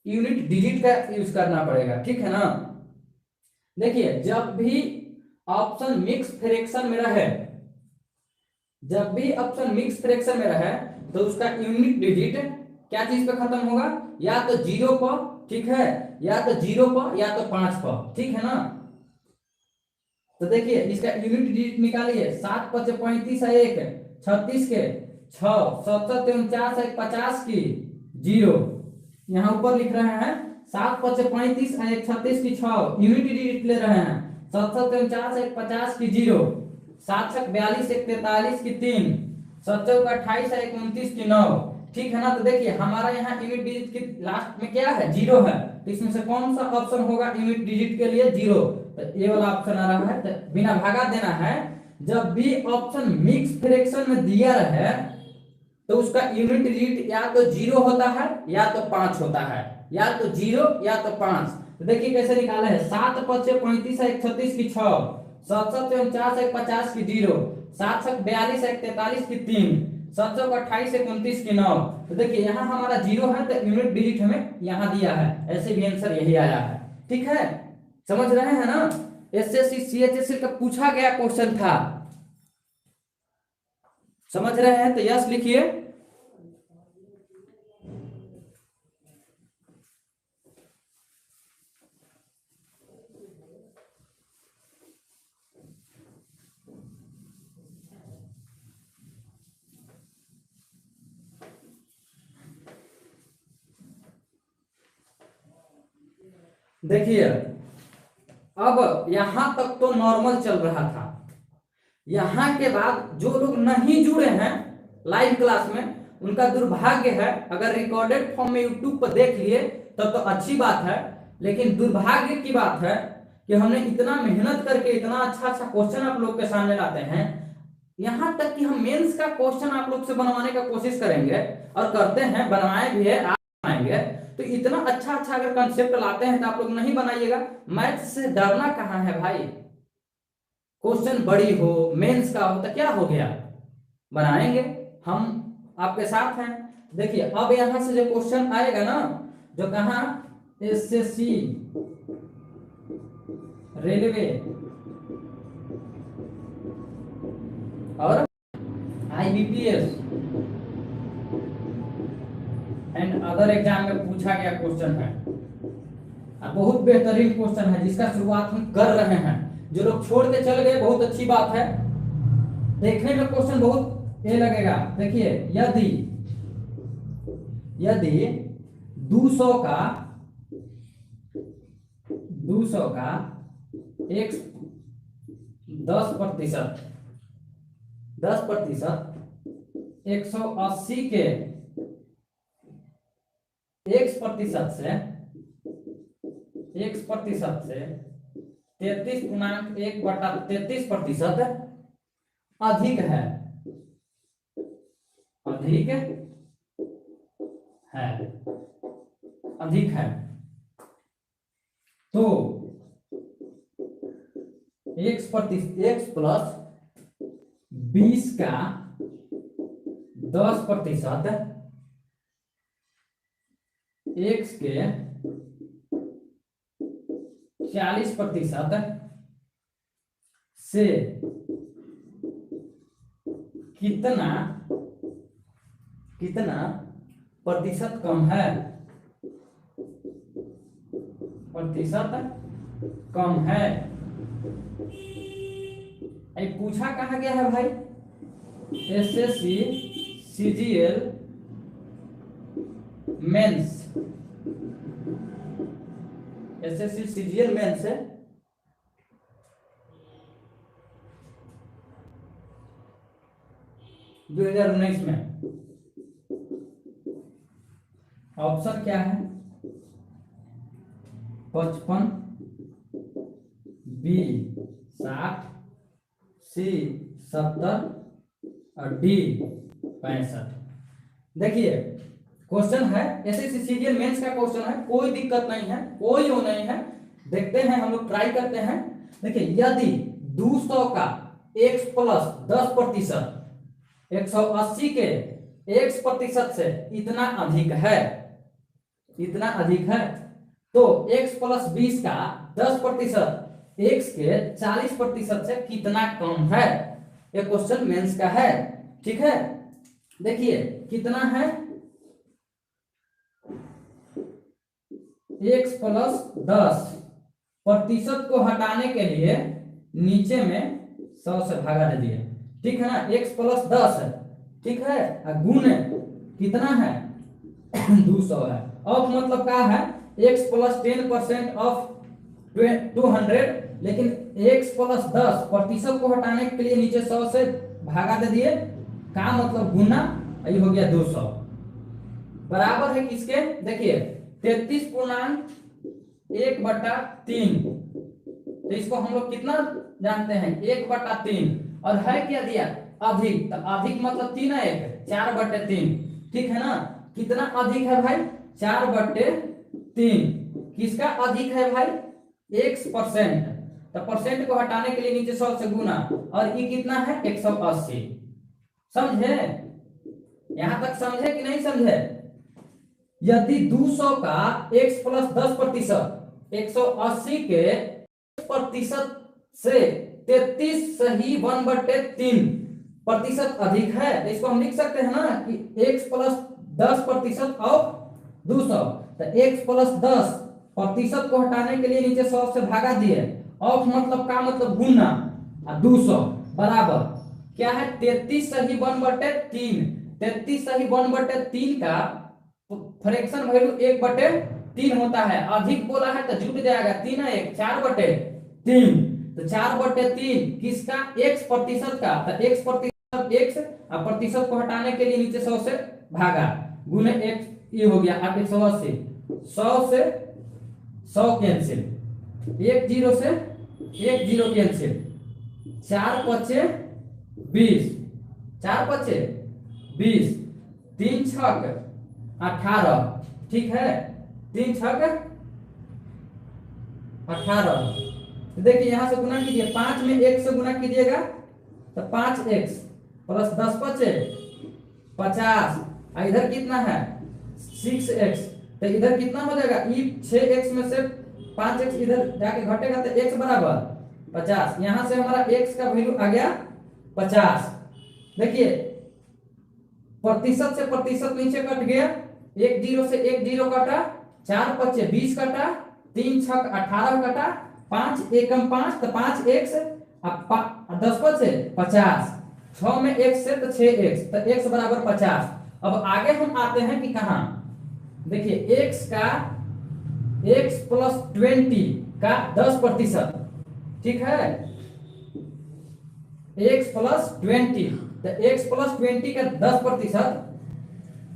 यूनिट डिजिट का यूज करना पड़ेगा, ठीक है ना। देखिए जब भी ऑप्शन मिक्स फ्रैक्शन में रहे, जब भी ऑप्शन मिक्स फ्रैक्शन में रहे तो उसका यूनिट डिजिट क्या चीज पे खत्म होगा, या तो 0 पर, ठीक है, या तो 0 पर या तो 5 पर, ठीक है ना। तो देखिए इसका यूनिट डिजिट निकालिए, 7 5 35 है 1, 36 के 6, 7 7 49 है 50 की 0, यहाँ ऊपर लिख रहे हैं 7 5 35 है 36 की 6, यूनिट डिजिट ले रहे हैं, 7 7 49 है 50 की 0, 7 6 42 1 43 की 3, 7 4 28 है 29 की 9, ठीक है ना। तो देखिए हमारा यहाँ यूनिट डिजिट की लास्ट में क्या है 0 है, तो इसमें से कौन सा ऑप्शन होगा यूनिट डिजिट के लिए 0, तो ये वाला ऑप्शन आ रहा है। तो बिना भागा देना है, जब भी ऑप्शन मिक्स फ्रैक्शन में दिया रहे तो उसका यूनिट डिजिट या तो 0 होता है या तो 5 होता है, या तो 0 या तो 5। तो देखिए कैसे निकाले हैं, 7 5 35 है 36 की 6, 7 7 49 है 50 की 0, 7 7 42 है 43 की 3, 7 7 28 है 29 की 9। तो देखिए यहाँ हमारा 0 है तो यूनिट डिजिट हमें यहाँ दिया है, ऐसे भी आंसर यही आया है, ठीक है। समझ रहे हैं ना, एसएससी सीएचएसएल का पूछा गया क्वेश्चन था, समझ रहे हैं तो यस लिखिए। देखिए अब यहां तक तो नॉर्मल चल रहा था, यहां के बाद जो लोग नहीं जुड़े हैं लाइव क्लास में उनका दुर्भाग्य है, अगर रिकॉर्डेड फॉर्म में यूट्यूब पर देख लिए तब तो अच्छी बात है, लेकिन दुर्भाग्य की बात है कि हमने इतना मेहनत करके इतना अच्छा अच्छा क्वेश्चन आप लोग के सामने लाते हैं, यहां तक कि हम मेंस का क्वेश्चन आप लोग से बनवाने का कोशिश करेंगे और करते हैं, बनाए भी है, आप बनाएंगे। तो इतना अच्छा अच्छा अगर कंसेप्ट लाते हैं तो आप लोग नहीं बनाइएगा। मैथ से डरना कहाँ है भाई, क्वेश्चन बड़ी हो मेंस का हो तो क्या हो गया, बनाएंगे, हम आपके साथ हैं। देखिए अब यहां से जो क्वेश्चन आएगा ना, जो कहा एसएससी रेलवे और आईबीपीएस एंड अदर एग्जाम में पूछा गया क्वेश्चन है, बहुत बेहतरीन क्वेश्चन है जिसका शुरुआत हम कर रहे हैं। जो लोग छोड़ के चल गए बहुत अच्छी बात है, देखने में क्वेश्चन बहुत ये लगेगा। देखिए यदि यदि 200 का एक 10% 180 के x% से 33.1/33% अधिक है, अधिक है, अधिक है, तो x प्लस 20 का 10% x के 40% से कितना कितना प्रतिशत कम है, प्रतिशत कम है। पूछा कहा गया है भाई, SSC CGL mains, SSC CGL mains है 2019 में। ऑप्शन क्या है? 55, बी 60, सी 70 और डी 65। देखिए क्वेश्चन है एसएससी सीजीएल मेंस का क्वेश्चन है, कोई दिक्कत नहीं है, कोई वो नहीं है। देखते हैं, हम लोग ट्राई करते हैं। देखिए यदि 200 का x प्लस 10% 180 के x प्रतिशत से इतना अधिक है, इतना अधिक है, तो x प्लस 20 का 10% x के 40% से कितना कम है। ये क्वेश्चन मेंस का है, ठीक है। देखिए कितना है, x प्लस 10% को हटाने के लिए नीचे में 100 से भागा दे दिए, ठीक है ना। x प्लस 10 है, ठीक है, गुण कितना है 200 है। ऑफ मतलब क्या है, x प्लस 10% ऑफ 200, लेकिन x प्लस 10% को हटाने के लिए नीचे 100 से भागा दे दिए, का मतलब गुना, ये हो गया 200, बराबर है किसके। देखिए 33.1/3, तो इसको हम लोग कितना जानते हैं 1/3, और है क्या दिया अधिक, तो अधिक मतलब 3 है 1, 4/3, ठीक है ना। कितना अधिक है भाई 4/3, किसका अधिक है भाई x%, तो परसेंट को हटाने के लिए नीचे 100 से गुना, और ये कितना है 180। समझे, यहां तक समझे कि नहीं समझे। यदि 200 का x प्लस 10% 180 के प्रतिशत से 33 सही 1/3% अधिक है, तो इसको हम लिख सकते हैं ना कि x प्लस 10% ऑफ 200, तो x प्लस 10% को हटाने के लिए नीचे 100 से भागा दिए, ऑफ मतलब का मतलब गुना, 200 बराबर क्या है 33 सही 1/3, 33 सही 1/3 का फ्रैक्शन वैल्यू 1/3 होता है। अधिक बोला है तो जुट जाएगा, 3 है 1, 4/3, तो 4/3 किसका x प्रतिशत का, तो x प्रतिशत x, और प्रतिशत को हटाने के लिए नीचे 100 से भागा, गुने x, ये हो गया 180, 100 से 100 कैंसिल, 1 0 से 1 0 कैंसिल, 4 5 20, 4 5 20, 3 6 18, ठीक है, 3 6 18। देखिए यहां से गुना कीजिए, 5 में 1 से गुना कीजिएगा तो 5x प्लस 10 5 50, इधर कितना है 6x, तो इधर कितना हो जाएगा, 6x में से 5x इधर जाके घटेगा तो x बराबर 50, यहां से हमारा x का वैल्यू आ गया 50। देखिए प्रतिशत से प्रतिशत नीचे कट गया, 1 0 से 1 0 कटा, 4 5 20 कटा, 3 6 18 कटा, 5 1 5 तो 5x, 10 5 50, 6 में x से तो 6x, तो x बराबर 50। अब आगे हम आते हैं कि कहा, देखिए x का x प्लस 20 का 10%, ठीक है, x प्लस 20, तो x प्लस 20 का 10%,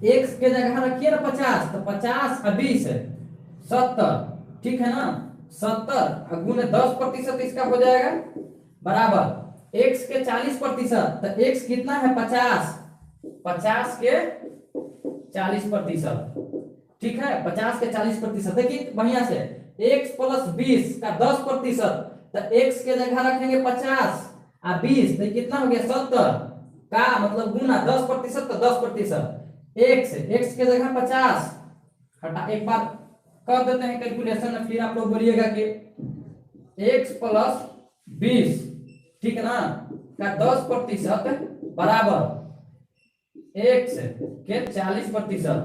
x के जगह रखिए ना 50, तो 50 और 20 70, ठीक है ना, 70 गुने 10% इसका हो जाएगा बराबर x के 40%, तो x कितना है 50, 50 के 40%, ठीक है, 50 के 40%। देखिए बढ़िया से x प्लस 20 का 10%, तो x के जगह रखेंगे 50 और 20, तो कितना हो गया 70 का मतलब गुना 10% तो 10%, x के जगह 50 हटा, एक बार कर देते हैं कैलकुलेशन, फिर आप लोग बोलिएगा कि x प्लस 20, ठीक है ना, का 10% बराबर x के 40%।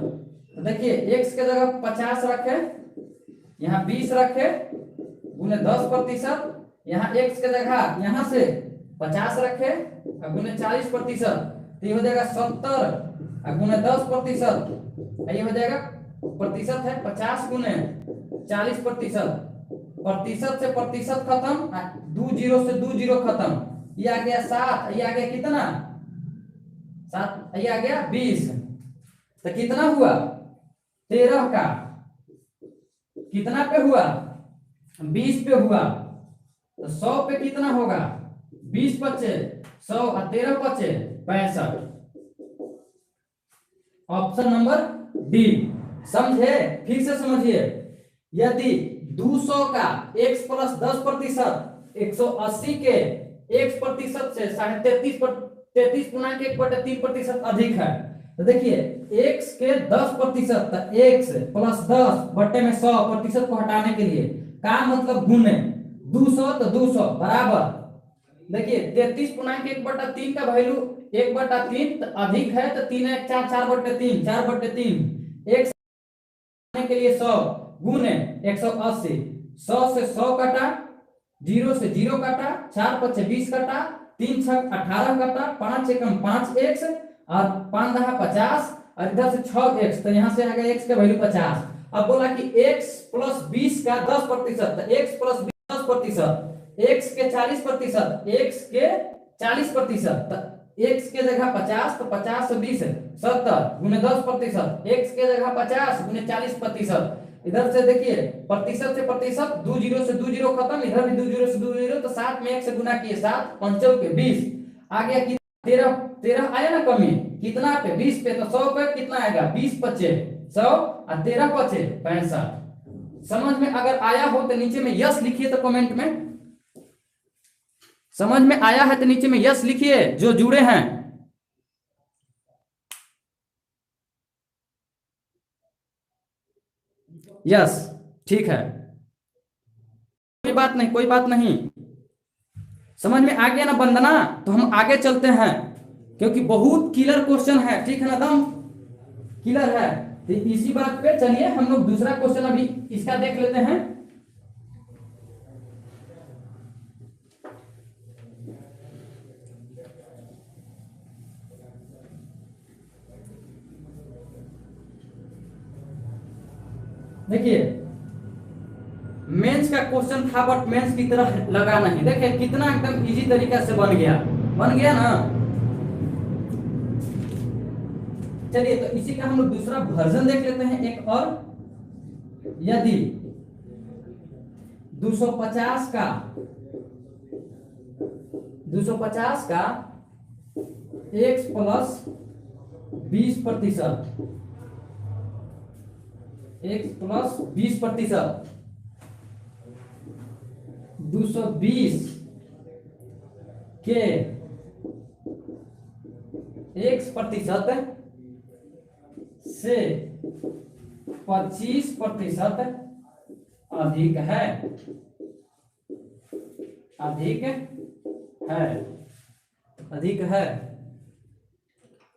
तो देखिए x के जगह 50 रखे, यहाँ 20 रखे, गुने 10%, यहाँ x के जगह यहाँ से 50 रखे और गुने 40%, तो ये हो जाएगा 70 और गुने 10%, ये हो जाएगा प्रतिशत है 50 गुने 40%, प्रतिशत से प्रतिशत खत्म, दो जीरो से दो जीरो खत्म, ये आ गया 7, ये आ गया कितना 7, ये आ गया 20, तो कितना हुआ 13 का कितना पे हुआ 20 पे हुआ, तो 100 पे कितना होगा 20 बचे 100 और 13 बचे 65। Option number D. समझे, फिर से समझिए, यदि 200 का x प्लस 10%, 180 के x% से 33.1/3% अधिक है, तो देखिए x के 10%, x प्लस 10 बट्टे में 100% को हटाने के लिए का मतलब गुने 200 तो 200 बराबर, देखिए 33.1/3 का वैल्यू 1/3 तो अधिक है, तो 3 1 4 4/3 4/3, x के लिए 100 गुने 180, 100 से 100 कटा, 0 से 0 कटा, 4 5 20 कटा, 3 6 18 कटा, 5 एकम 5x और 5 10 50 और इधर से 6x, तो यहाँ से आ गया x का वैल्यू 50। अब बोला कि x प्लस 20 का 10%, तो x प्लस 20 10%, x के 40%, x के 40%, तो x के जगह 50, तो 50 से 20 70 गुने 10%, x के जगह 50 गुने 40%, इधर से देखिए प्रतिशत से प्रतिशत, दो जीरो से दो जीरो खत्म, इधर भी दो जीरो से दो जीरो, तो 7 में 1 से गुना किए 7 पंचों के 20 आ गया कि 13 13 आया ना कमी, कितना पे 20 पे, तो 100 पे कितना आएगा 20 बचे 100 और 13 बचे 65। समझ में अगर आया हो तो नीचे में यस लिखिए, तो कमेंट में समझ में आया है तो नीचे में यस लिखिए जो जुड़े हैं। यस, ठीक है, कोई बात नहीं, कोई बात नहीं, समझ में आ गया ना वंदना, तो हम आगे चलते हैं क्योंकि बहुत किलर क्वेश्चन है, ठीक है ना, दम किलर है, तो इसी बात पे चलिए हम लोग दूसरा क्वेश्चन अभी इसका देख लेते हैं। देखिए मेंस का क्वेश्चन था बट मेंस की तरह लगा नहीं, देखिए कितना एकदम इजी तरीका से बन गया ना। चलिए तो इसी का हम लोग दूसरा वर्जन देख लेते हैं एक और। यदि 250 का x प्लस 20%, x प्लस 20%, 220 के x% से 25% अधिक है, अधिक है, अधिक है,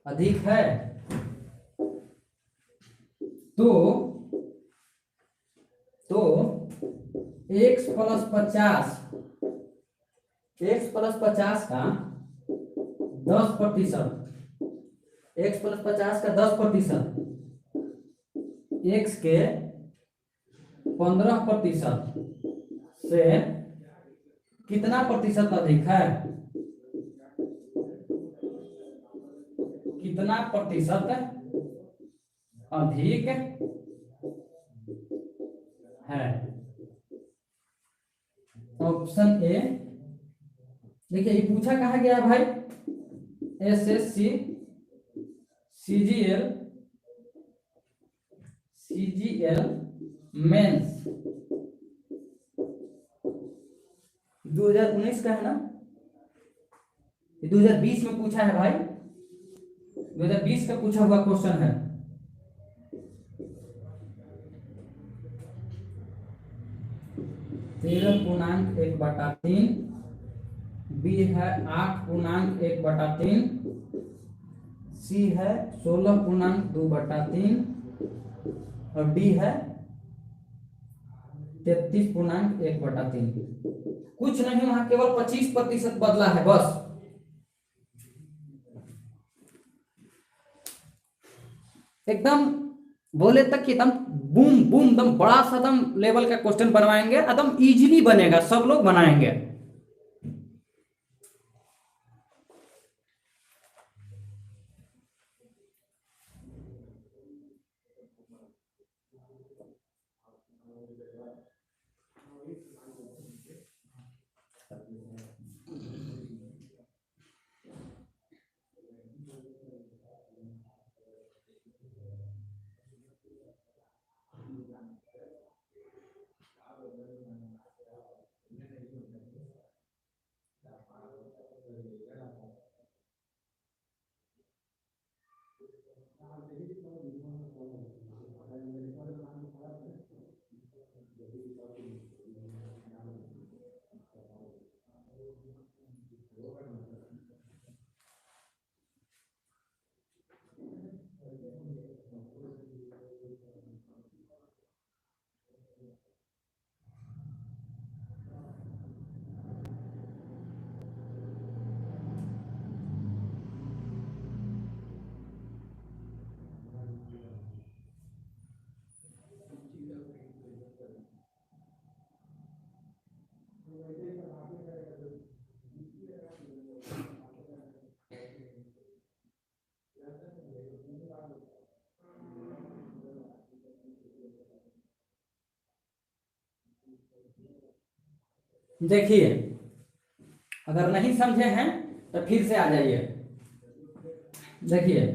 अधिक है, तो x प्लस 50, x प्लस 50 का 10%, x प्लस 50 का 10%, x के 15% से कितना प्रतिशत अधिक है, कितना प्रतिशत अधिक है। ऑप्शन ए, देखिए ये पूछा कहा गया भाई, एसएससी सीजीएल मेंस 2019 का है ना, 2020 में पूछा है भाई, 2020 का पूछा हुआ क्वेश्चन है। 13.1/3, बी है 8.1/3, सी है 16.2/3 और डी है 33.1/3। कुछ नहीं, वहां केवल 25% बदला है बस। एकदम बोले तक कि एकदम बूम बूम एकदम बड़ा सा एकदम लेवल का क्वेश्चन बनवाएंगे, एकदम इजीली बनेगा, सब लोग बनाएंगे। देखिए, अगर नहीं समझे हैं तो फिर से आ जाइए। देखिए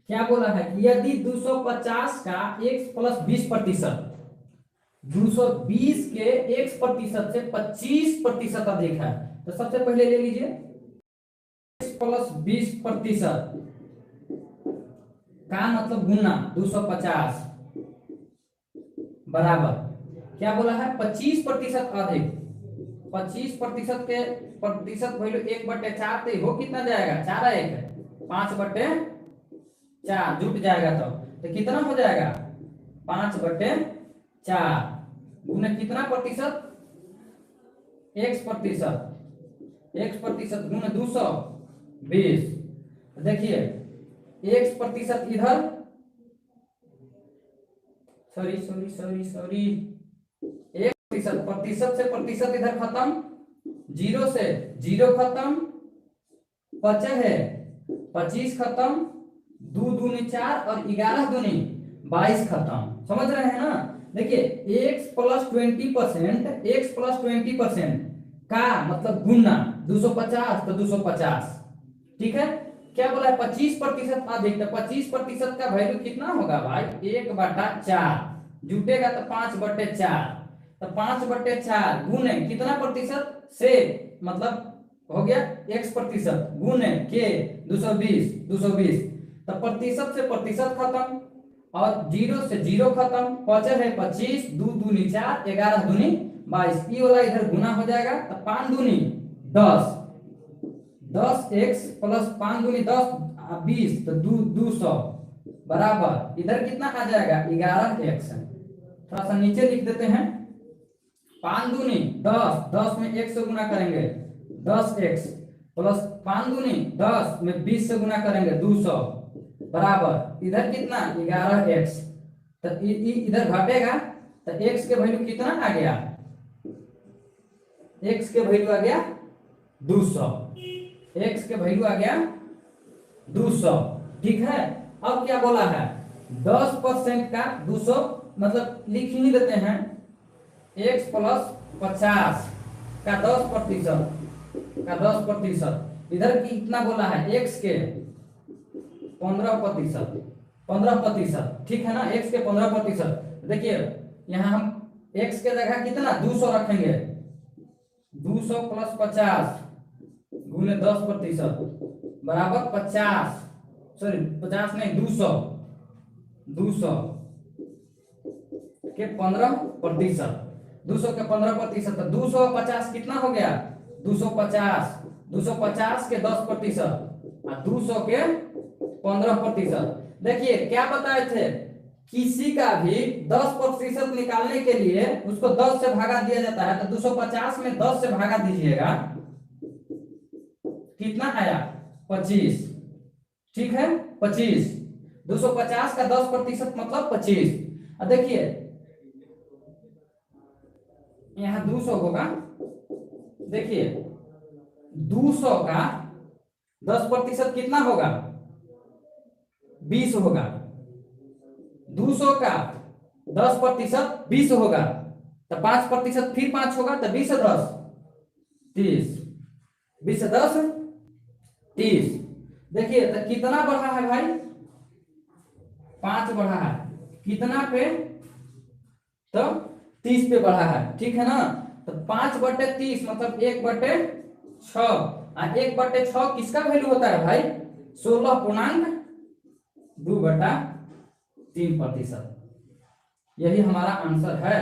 क्या बोला है कि यदि 250 का x प्लस 20%, 220 के x प्रतिशत से 25% अधिक है, तो सबसे पहले ले लीजिए x प्लस 20% का मतलब गुना 250 बराबर क्या बोला है 25% अधिक। 25% के प्रतिशत वैल्यू 1/4 तो हो कितना जाएगा, 4 1 5/4 जुट जाएगा, तो कितना हो जाएगा 5/4 गुना कितना प्रतिशत, x प्रतिशत गुना 220। देखिए x प्रतिशत इधर, सॉरी 1% प्रतिशत से प्रतिशत इधर खत्म, 0 से 0 खत्म, बचे है 25 खत्म, 2 दूनी 4 और 11 दूनी 22 खत्म। समझ रहे हैं ना। देखिए x प्लस 20% का मतलब गुना 250 तो 250, ठीक है। क्या बोला है 25% अधिक, तो 25% का वैल्यू कितना होगा भाई 1/4 जुटेगा तो 5/4, तो 5/4 गुने कितना प्रतिशत से मतलब हो गया x प्रतिशत गुने के 220 तो प्रतिशत से प्रतिशत खत्म और 0 से 0 खत्म, बचे है 25, 2 दूनी 4, 11 दूनी 22, ये वाला इधर गुना हो जाएगा तो 5 दूनी 10x प्लस 5 दूनी 10 20 तो 200 बराबर इधर कितना आ जाएगा 11x। थोड़ा सा नीचे लिख देते हैं, 5 दूनी 10, 10 में 1 से गुना करेंगे 10x प्लस 5 दूनी 10 में 20 से गुना करेंगे 200 बराबर इधर कितना 11x। तो इधर घटेगा तो x के वैल्यू कितना आ गया, x के वैल्यू आ गया 200, x के वैल्यू आ गया 200, ठीक है। अब क्या बोला है 10% का 200 मतलब लिख ही नहीं देते हैं, x प्लस 50 का 10%, इधर की इतना बोला है x के 15%, ठीक है ना, x के 15%। देखिए यहाँ हम x के जगह कितना 200 रखेंगे, 200 प्लस 50 गुने 10% बराबर 50, सॉरी 50 नहीं 200 के 15%। 200 के 15%, तो 250 कितना हो गया? 250, 250 के 10% और 200 के 15%। देखिए क्या बताए थे, किसी का भी 10% निकालने के लिए उसको 10 से भागा दिया जाता है। तो 250 में 10 से भागा दीजिएगा, कितना आया? 25। ठीक है, 25। 250 का 10% मतलब 25। अब देखिए यहाँ 200 होगा, देखिए 200 का 10% कितना होगा? 20 होगा। 200 का 10% 20 होगा, तो 5% फिर 5 होगा, तो 20 से 10 30, 20 से 10 30। देखिए तो कितना बढ़ा है भाई? 5 बढ़ा है, कितना पे? तो 30 पे बढ़ा है, ठीक है ना। तो 5/30 मतलब 1/6, और 1/6 किसका वैल्यू होता है भाई? 16.2/3%। यही हमारा आंसर है।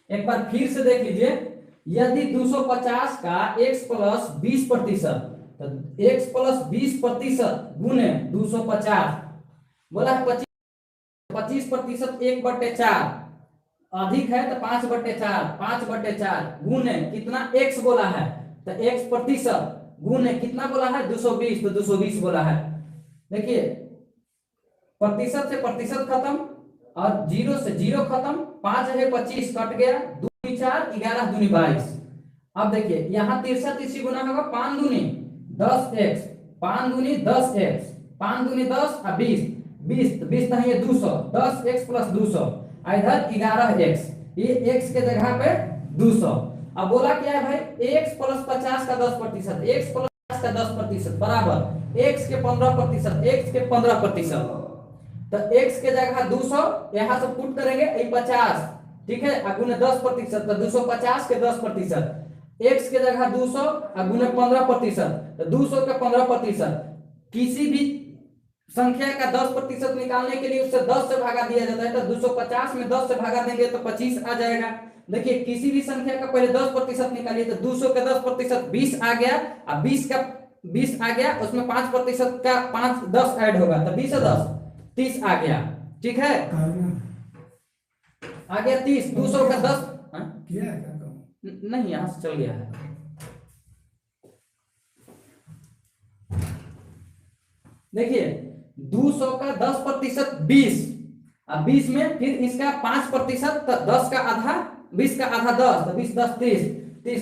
एक बार फिर से देख लीजिए, यदि 250 का x प्लस 20%, तो x प्लस 20% गुने 250, बोला है 25%, 1/4 अधिक है तो 5/4, 5/4 गुने कितना x बोला है, तो x% गुने कितना बोला है? 220, तो 220 बोला है। देखिए प्रतिशत से प्रतिशत खत्म और जीरो से जीरो खत्म, 5 है 25 कट गया, 2 4 11 दूनी 22। अब देखिए यहाँ तिरछा तिरछी गुना होगा, 5 दूनी 10x, 5 दूनी 10x, 5 दूनी 10 और 20, 20 20 नहीं है 200, 10x प्लस 200, इधर 11x, ये x के जगह पे 200। अब बोला क्या है भाई? x प्लस 50 का 10%, x प्लस 50 का 10% बराबर x के 15%, x के 15%। तो x के जगह 200 यहां से पुट करेंगे, 50, ठीक है, गुने 10%, तो 250 के 10%, x के जगह 200 गुने 15%, तो 200 के 15%। किसी भी संख्या का 10% निकालने के लिए उससे 10 से भागा दिया जाता है। तो 250 में 10 से भागा देंगे तो 25 आ जाएगा। देखिए किसी भी संख्या का पहले 10% निकालिए, तो 200 के 10% 20 आ गया, और 20 का 20 आ गया, उसमें 5% का 5 10 ऐड होगा, तो 20 से 10 30 आ गया, ठीक है, आ गया 30। 200 का 10 किया है नहीं, यहां से चल गया है। देखिए 200 का 10% 20, अब 20 में फिर इसका 5%, तो 10 का आधा, 20 का आधा 10, तो 20 10 30, 30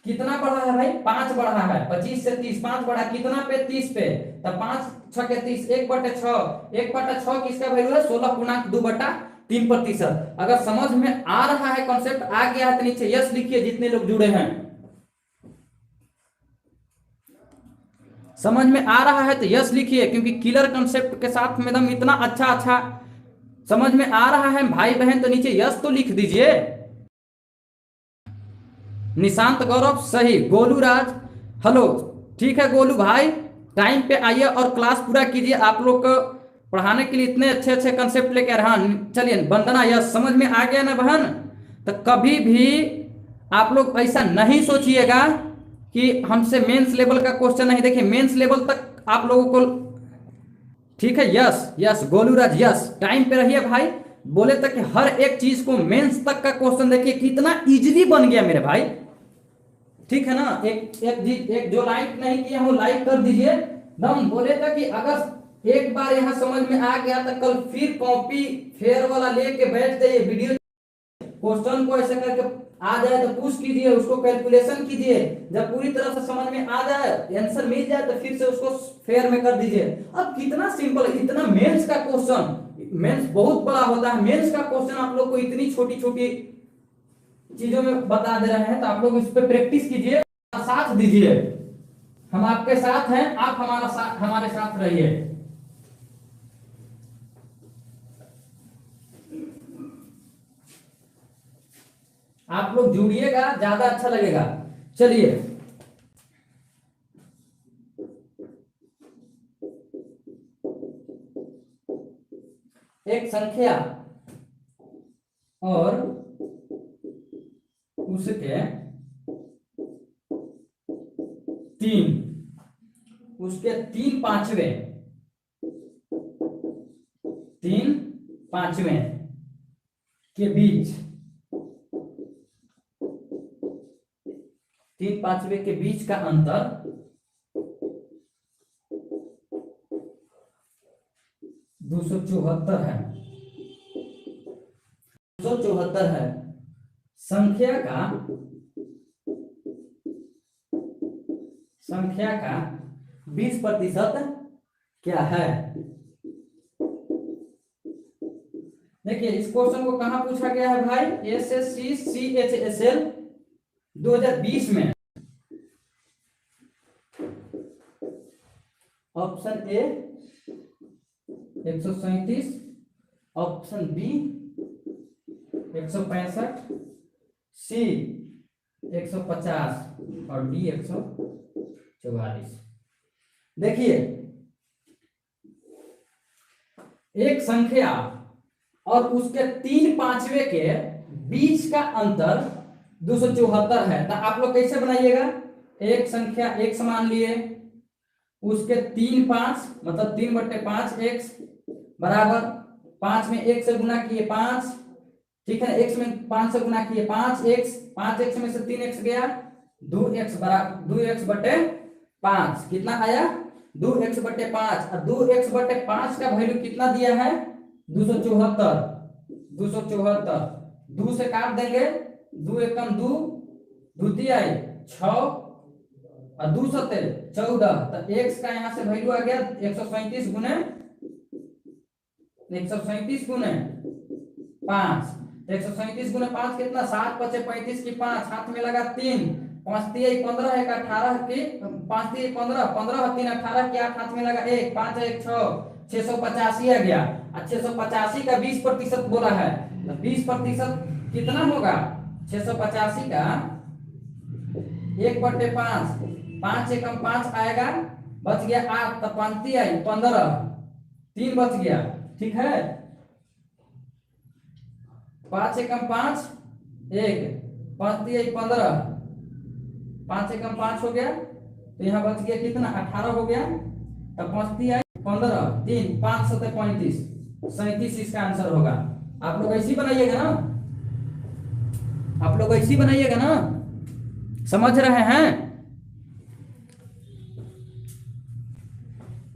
कितना बढ़ा है भाई? 5 बढ़ा है, 25 से 30 5 बढ़ा, कितना पे? 30 पे, तो 5 6 के 30, 1/6, 1/6 किसका वैल्यू है? 16.2/3%। अगर समझ में आ रहा है, कॉन्सेप्ट आ गया है तो नीचे यस लिखिए, जितने लोग जुड़े हैं। समझ में आ रहा है तो यस लिखिए, क्योंकि किलर कंसेप्ट के साथ में एकदम इतना अच्छा अच्छा समझ में आ रहा है भाई बहन, तो नीचे यस तो लिख दीजिए। निशांत गौरव सही, गोलू राज हेलो, ठीक है गोलू भाई, टाइम पे आइए और क्लास पूरा कीजिए। आप लोग को पढ़ाने के लिए इतने अच्छे अच्छे कंसेप्ट लेकर हाँ। चलिए वंदना, यस समझ में आ गया ना बहन। तो कभी भी आप लोग ऐसा नहीं सोचिएगा कि हमसे मेंस लेवल का क्वेश्चन नहीं। देखिए मेंस लेवल तक आप लोगों को, ठीक है, yes yes Goluraj yes, time पे रहिए भाई। बोले तक कि हर एक चीज को मेंस तक का क्वेश्चन देखिए कितना इजीली बन गया मेरे भाई, ठीक है ना। एक जो लाइक नहीं किया वो लाइक कर दीजिए। दम बोले था कि अगर एक बार यहाँ समझ में आ गया तो कल फिर कॉपी फेयर वाला लेके बैठ जाइए, वीडियो क्वेश्चन को ऐसे करके आ जाए तो पूछ कीजिए, उसको कैलकुलेशन कीजिए, जब पूरी तरह से समझ में आ जाए, आंसर मिल जाए तो फिर से उसको फेयर में कर दीजिए। अब कितना सिंपल है, इतना मेंस का क्वेश्चन, मेंस बहुत बड़ा होता है, मेंस का क्वेश्चन आप लोग को इतनी छोटी छोटी चीजों में बता दे रहे हैं, तो आप लोग इस पे प्रैक्टिस कीजिए, साथ दीजिए। हम आपके साथ हैं, आप हमारे साथ रहिए। आप लोग जुड़िएगा, ज्यादा अच्छा लगेगा। चलिए एक संख्या और उसके 3/5 3/5 के बीच 3/5 के बीच का अंतर 274 है। 274 है। संख्या का 20% क्या है? देखिए इस क्वेश्चन को कहां पूछा गया है भाई? SSC CHSL 2020 में। ऑप्शन ए 137, ऑप्शन बी 165, सी 150 और डी 144। देखिए एक संख्या और उसके 3/5 के बीच का अंतर 274 है, तो आप लोग कैसे बनाइएगा? एक संख्या x मान लिए, उसके 3/5 मतलब 3/5 x बराबर 5 में 1 से गुना किए 5, ठीक है, x में 5 से गुना किए 5x, 5x में से 3x गया 2x बराबर 2x/5 कितना आया? 2x/5 और 2x/5 का वैल्यू कितना दिया है? 274। 2 से काट देंगे, 2 एकम 2, द्वितीय 6 और 2 सत्ते 14, तो x का यहां से वैल्यू आ गया 137 गुने 5। 137 गुने 5 कितना? 7 × 5 = 35 की 5 हाथ में लगा 3, 5 × 3 = 15, 1 × 18 की 5 × 3 = 15, 15 × 3 = 18 की 8 हाथ में लगा 1, 5 × 1 = 6, 685 आ गया। 685 का 20% बोला है, तो 20% कितना होगा? 685 का 1/5, 5 एकम 5 आएगा, बच गया 8, तो 5 आई 15, 3 बच गया, ठीक है। 5 एकम 5 1, 5 आई 15, 5 एकम 5 हो गया, तो यहाँ बच गया कितना? 18 हो गया, तो 5 आई 15, 3 5 7 35, 37 इसका आंसर होगा। आप लोग ऐसी बनाइएगा ना, आप लोग ऐसी बनाइएगा ना, समझ रहे हैं?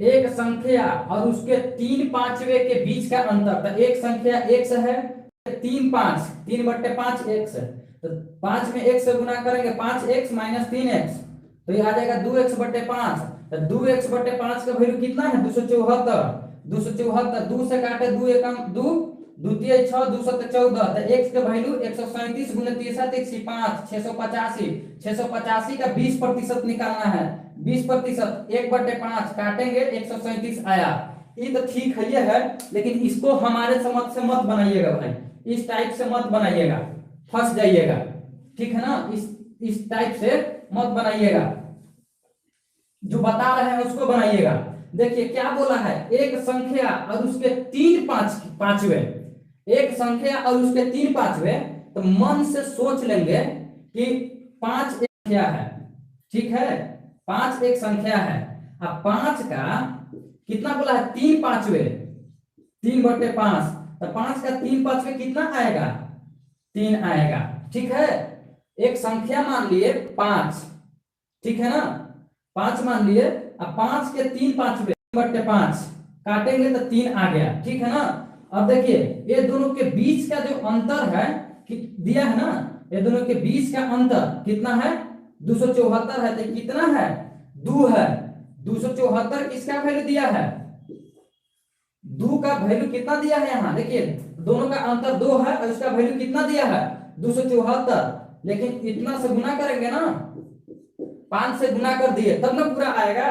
एक संख्या और उसके 3/5 के बीच का अंतर, तो एक संख्या x है, 3/5 3/5 x है, तो 5 में 1 से गुना करेंगे 5x - 3x, तो ये आ जाएगा 2x/5। तो 2x/5 का वैल्यू कितना है? 274। 274 2 से काटे 2 एकम 2, द्वितीय 6, 2 × 7 = 14, तो x का वैल्यू 137 गुने 3 × 7 = 5, 685। 685 का 20% निकालना है, 20% 1/5 काटेंगे 137 आया। ये तो ठीक है, ये है, लेकिन इसको हमारे समझ से मत बनाइएगा भाई, इस टाइप से मत बनाइएगा, फंस जाइएगा, ठीक है ना। इस टाइप से मत बनाइएगा, जो बता रहे हैं उसको बनाइएगा। देखिए क्या बोला है? एक संख्या और उसके 3/5, एक संख्या और उसके 3/5, तो मन से सोच लेंगे कि 5 एक संख्या है, ठीक है, 5 एक संख्या है। अब 5 का कितना बोला है? 3/5, 3/5, तो 5 का 3/5 कितना आएगा? 3 आएगा, ठीक है। एक संख्या मान लिए 5, ठीक है ना, 5 मान लिए, अब 5 के 3/5 3/5 काटेंगे तो 3 आ गया, ठीक है ना। अब देखिए ये दोनों के बीच का जो अंतर है दिया है ना, ये दोनों के बीच का अंतर कितना है? 274 है, तो कितना है? 2 है। 274 किसका वैल्यू दिया है? 2 का वैल्यू कितना दिया है? यहाँ देखिए दोनों का अंतर 2 है और इसका वैल्यू कितना दिया है? 274, लेकिन इतना से गुना करेंगे ना, 5 से गुना कर दिए तब ना पूरा आएगा।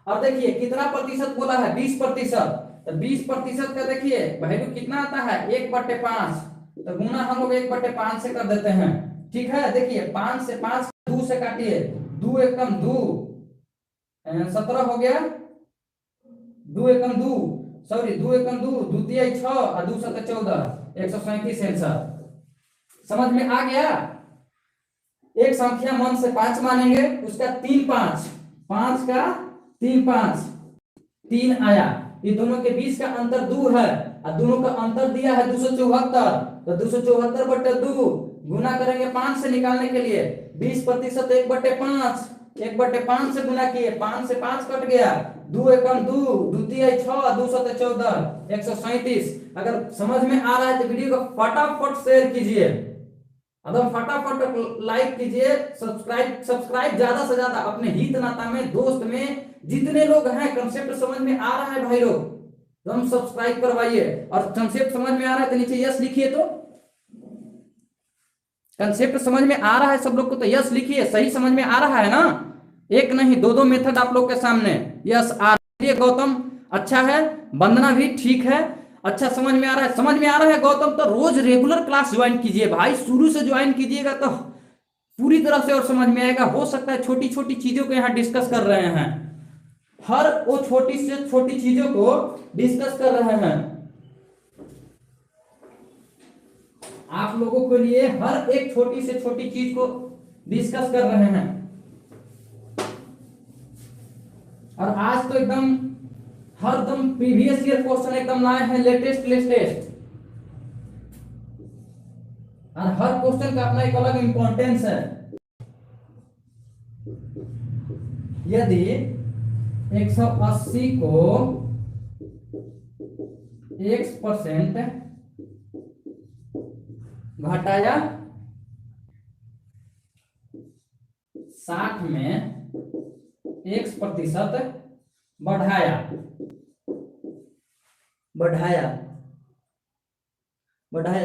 अब देखिए कितना प्रतिशत बोला है? 20%, तो 20% का देखिए वैल्यू कितना आता है? 1/5, तो गुना हम लोग 1/5 से कर देते हैं, ठीक है। देखिए 5 से 5 2 से काटिए, 2 एकम 2 17 हो गया, 2 एकम 2 सॉरी 2 एकम 2, द्वितीय 6 और 2 × 7 = 14, 137 आंसर। समझ में आ गया? एक संख्या मन से 5 मानेंगे, उसका 3/5, 5 का 3 5 3 आया। ये दोनों के बीच का अंतर 2 है और दोनों का अंतर दिया है 274, तो 274/2 गुना करेंगे 5 से निकालने के लिए। 20% 1/5, 1/5 से गुना किए, 5 से 5 कट गया, 2 एकम 2, 2 तिहाई 6, 2 सते 14, 137। अगर समझ में आ रहा है तो वीडियो को फटाफट शेयर कीजिए, एकदम फटाफट लाइक कीजिए, सब्सक्राइब ज्यादा से ज्यादा अपने हित नाता में, दोस्त में जितने लोग हैं, कंसेप्ट समझ में आ रहा है भाई लोग तो हम सब्सक्राइब करवाइए। और कंसेप्ट समझ में आ रहा है तो नीचे यस लिखिए। तो कंसेप्ट समझ में आ रहा है सब लोग को तो यस लिखिए। सही समझ में आ रहा है ना? एक नहीं दो मेथड आप लोग के सामने। यस आ रही है गौतम, अच्छा है। वंदना भी ठीक है, अच्छा समझ में आ रहा है। समझ में आ रहा है गौतम तो रोज रेगुलर क्लास ज्वाइन कीजिए भाई, शुरू से ज्वाइन कीजिएगा तो पूरी तरह से और समझ में आएगा। हो सकता है छोटी छोटी चीजों को यहाँ डिस्कस कर रहे हैं, हर वो छोटी से छोटी चीजों को डिस्कस कर रहे हैं आप लोगों के लिए, हर एक छोटी से छोटी चीज को डिस्कस कर रहे हैं। और आज तो एकदम हरदम प्रीवियस ईयर क्वेश्चन एकदम लाए हैं, लेटेस्ट। और हर क्वेश्चन का अपना एक अलग इंपॉर्टेंस है। यदि 180 को x% घटाया 60 में x% बढ़ाया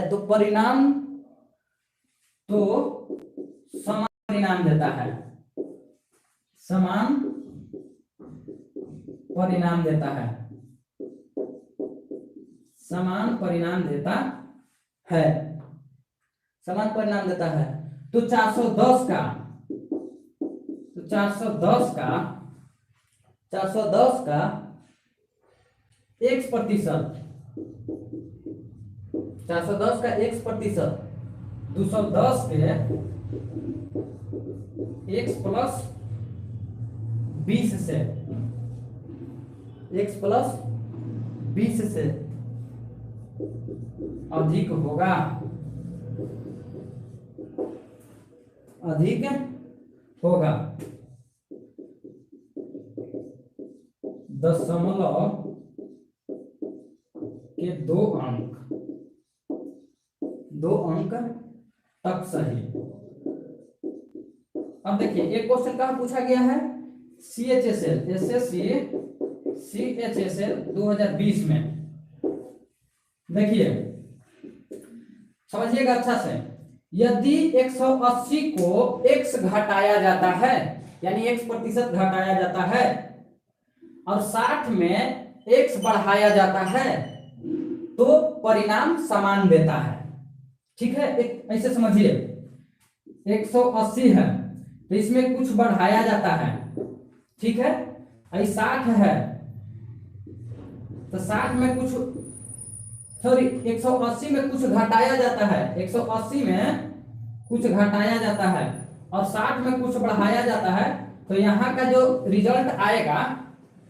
तो परिणाम तो समान परिणाम देता है, समान परिणाम देता है, समान परिणाम देता है, समान परिणाम देता है। तो 410 का 410 का x%, 410 का x%, 210 के x + 20 से, x + 20 से अधिक होगा, अधिक होगा। दशमलव के 2 अंक तक सही। अब देखिए एक क्वेश्चन कहां पूछा गया है, CHSL SSC CHSL 2020 में। देखिए समझिएगा अच्छा से, यदि 180 को x घटाया जाता है, यानी x% घटाया जाता है और 60 में x बढ़ाया जाता है तो परिणाम समान देता है। ठीक है, एक ऐसे समझिए 180 है तो इसमें कुछ बढ़ाया जाता है, ठीक है। 60 है तो 60 में कुछ, सॉरी 180 में कुछ घटाया जाता है, 180 में कुछ घटाया जाता है और 60 में कुछ बढ़ाया जाता है, तो यहाँ का जो रिजल्ट आएगा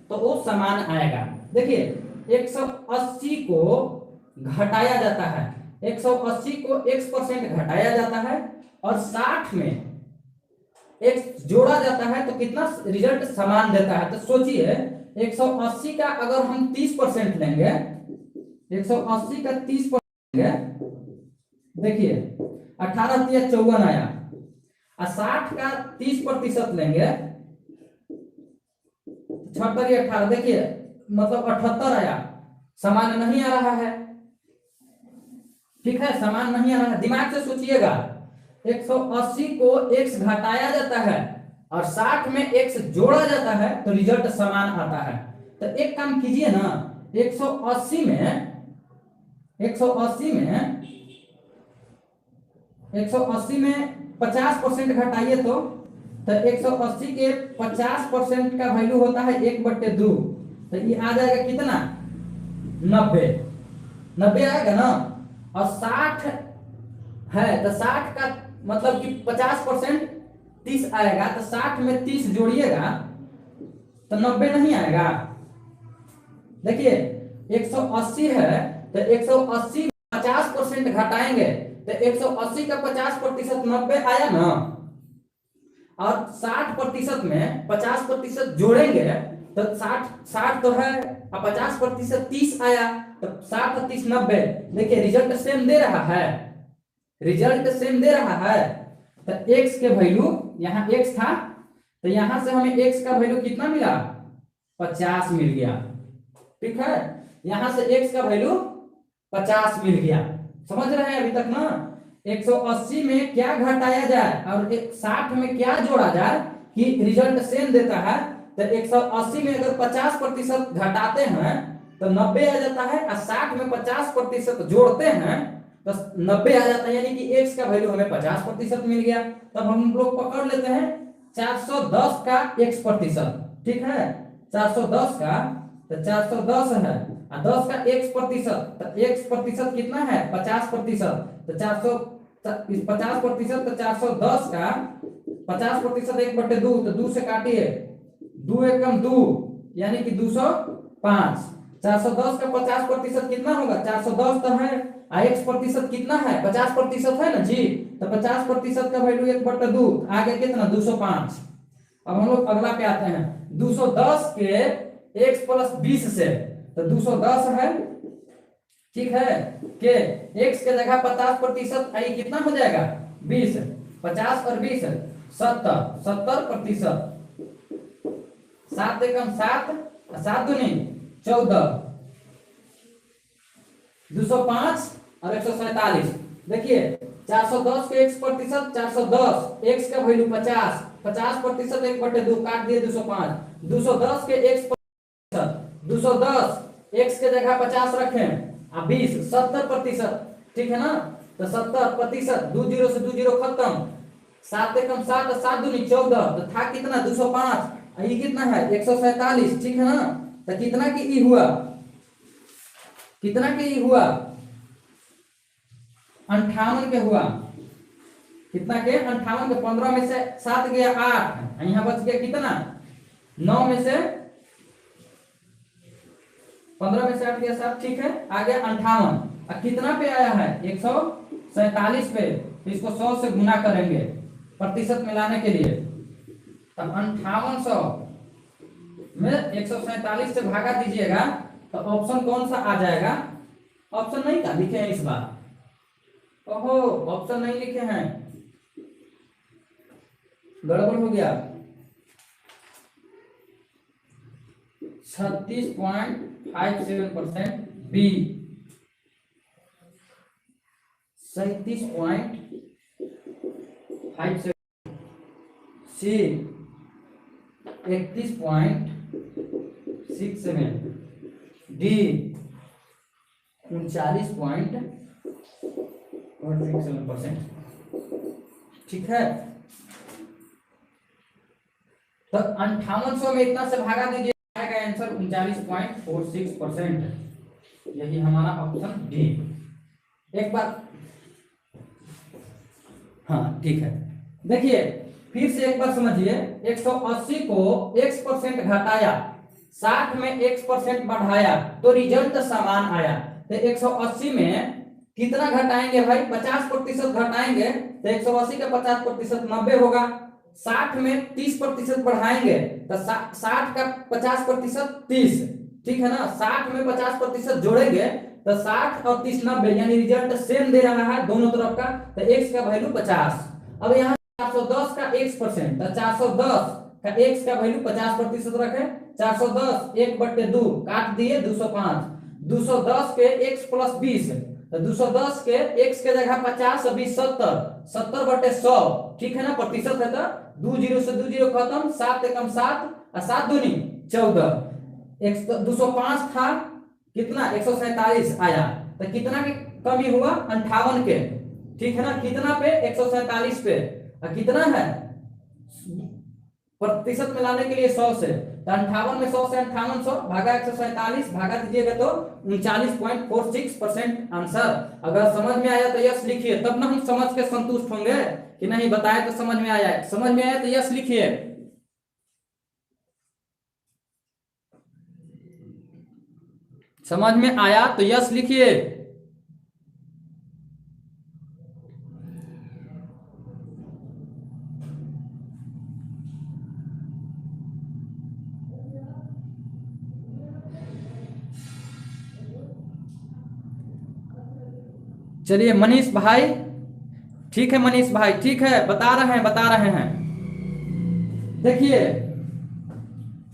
तो वो समान आएगा। देखिए 180 को घटाया जाता है, 180 को x% घटाया जाता है और 60 में x जोड़ा जाता है तो कितना रिजल्ट समान देता है। तो सोचिए 180 का अगर हम 30% लेंगे, 180 का 30% लेंगे, देखिए 18 × 54 आया, और 60 का 30% लेंगे 76 × 18, देखिए मतलब 78 आया। समान नहीं आ रहा है, ठीक है, समान नहीं आ रहा है। दिमाग से सोचिएगा, 180 को x घटाया जाता है और 60 में x जोड़ा जाता है तो रिजल्ट समान आता है। तो एक काम कीजिए ना, 180 में 50% घटाइए तो 180 के 50% का वैल्यू होता है 1/2, तो ये आ जाएगा कितना, 90 आएगा ना। और 60 है तो 60 का मतलब कि 50% 30 आएगा, तो 60 में 30 जोड़िएगा तो 90 नहीं आएगा। देखिए 180 है तो 180 50% घटाएंगे तो 180 का 50% 90 आया ना, और 60% में 50% जोड़ेंगे तो 60 60 तो है, और 50% 30 आया, तो 60 और 30 90। देखिए रिजल्ट सेम दे रहा है, रिजल्ट सेम दे रहा है। तो x के वैल्यू, यहाँ x था तो यहां से हमें x का वैल्यू कितना मिला, 50 मिल गया। ठीक है, यहां से x का वैल्यू 50 मिल गया। समझ रहे हैं अभी तक ना। 180 में क्या घटाया जाए और 60 में क्या जोड़ा जाए कि रिजल्ट सेम देता है। तो 180 में अगर 50% घटाते हैं तो 90 आ जाता है, और 60 में 50% जोड़ते हैं तो 90 आ जाता है, यानी कि x का वैल्यू हमें 50% मिल गया। तब हम लोग पकड़ लेते हैं 410 का x%। ठीक है, 410 का, तो 410 है और 10 का x%, तो x% कितना है 50%, तो 400 50%, तो 410 का 50% 1/2, तो 2 से काटिए, 2 एकम 2 यानी कि 205। 410 का 50% कितना होगा, 410 तो है, x% कितना है 50% है ना जी, तो 50% का वैल्यू 1/2, आगे कितना 205। अब हम लोग अगला पे आते हैं, 210 के x + 20 से, तो 210 है, ठीक है, के x के जगह 50% आई कितना हो जाएगा 20, 50 और 20 70%। 7 एकम 7, 7 दूनी 14, 205 और 147। देखिए 410 के x%, 410 x का वैल्यू 50, 50% 1/2 काट दिए 205, 210 के x%, 210 x के जगह 50 रखें, 20 70%। ठीक है ना, तो 70%, 2 0 से 2 0 खत्म, 7 एकम 7, 7 दूनी 14, तो था कितना 205, ये कितना है 147। ठीक है ना, तो कितना की ई हुआ, कितना के ई हुआ 58 के हुआ, कितना के 58 के, 15 में से 7 गया 8, यहाँ बच गया कितना 9 में से 15 में से 8 गया 7। ठीक है, आ गया 58, और कितना पे आया है 147 पे, तो इसको 100 से गुना करेंगे प्रतिशत मिलाने के लिए, तब 5800 में 147 से भागा दीजिएगा तो ऑप्शन कौन सा आ जाएगा, ऑप्शन नहीं था लिखे हैं इस बार, ओहो ऑप्शन नहीं लिखे हैं, गड़बड़ हो गया। 36.57% बी, 37.57 सी, 31.67 डी, 39.67%। ठीक है, तो 5800 में इतना से भागा दीजिए, आएगा आंसर 39.46%। यही हमारा ऑप्शन डी। एक बार हाँ ठीक है, देखिए फिर से एक बार समझिए, 180 को x% घटाया, 60 में x% बढ़ाया, तो रिजल्ट समान आया। तो 180 में कितना घटाएंगे भाई, 50% घटाएंगे, तो 180 का 50% 90 होगा। 60 में 30% बढ़ाएंगे तो 60 का 50% 30। ठीक है ना, 60 में 50% जोड़ेंगे तो 60 और 30 90, यानी रिजल्ट सेम दे रहा है दोनों तरफ का, तो x का वैल्यू 50। अब यहाँ 410 का x%, तो 410 का x का वैल्यू 50% रखे, 410 1/2 काट दिए 205, 210 के x + 20, तो 210 के x के जगह 50 और 20 70, 70/100। ठीक है ना, प्रतिशत है तो 2 0 से 2 0 खत्म, 7 एकम 7 और 7 दूनी 14, 205 था कितना 147 आया, तो कितना की कमी हुआ 58 के। ठीक है ना, कितना पे 147 पे, और कितना है प्रतिशत मिलाने के लिए 100 से, तो 58 में 100 से 5800 भागा 147 भागा दीजिएगा तो 39.46% आंसर। अगर समझ में आया तो यस लिखिए, तब ना हम समझ के संतुष्ट होंगे कि नहीं बताए तो समझ में आया है। समझ में आया तो यस लिखिए। समझ में आया तो यस लिखिए। चलिए मनीष भाई, ठीक है मनीष भाई, ठीक है, बता रहे हैं बता रहे हैं। देखिए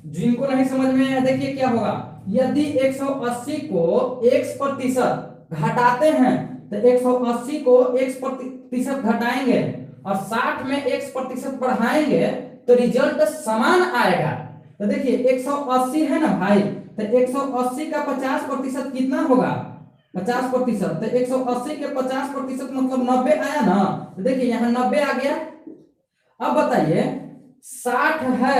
जिनको नहीं समझ में आया, देखिए क्या होगा। यदि 180 को x प्रतिशत घटाते हैं तो 180 को x प्रतिशत घटाएंगे और 60 में x प्रतिशत बढ़ाएंगे तो रिजल्ट समान आएगा। तो देखिए 180 है ना भाई, तो 180 का 50% कितना होगा? 50%। तो 180 के 50% मतलब 90 आया ना। तो देखिए यहाँ 90 आ गया। अब बताइए 60 है,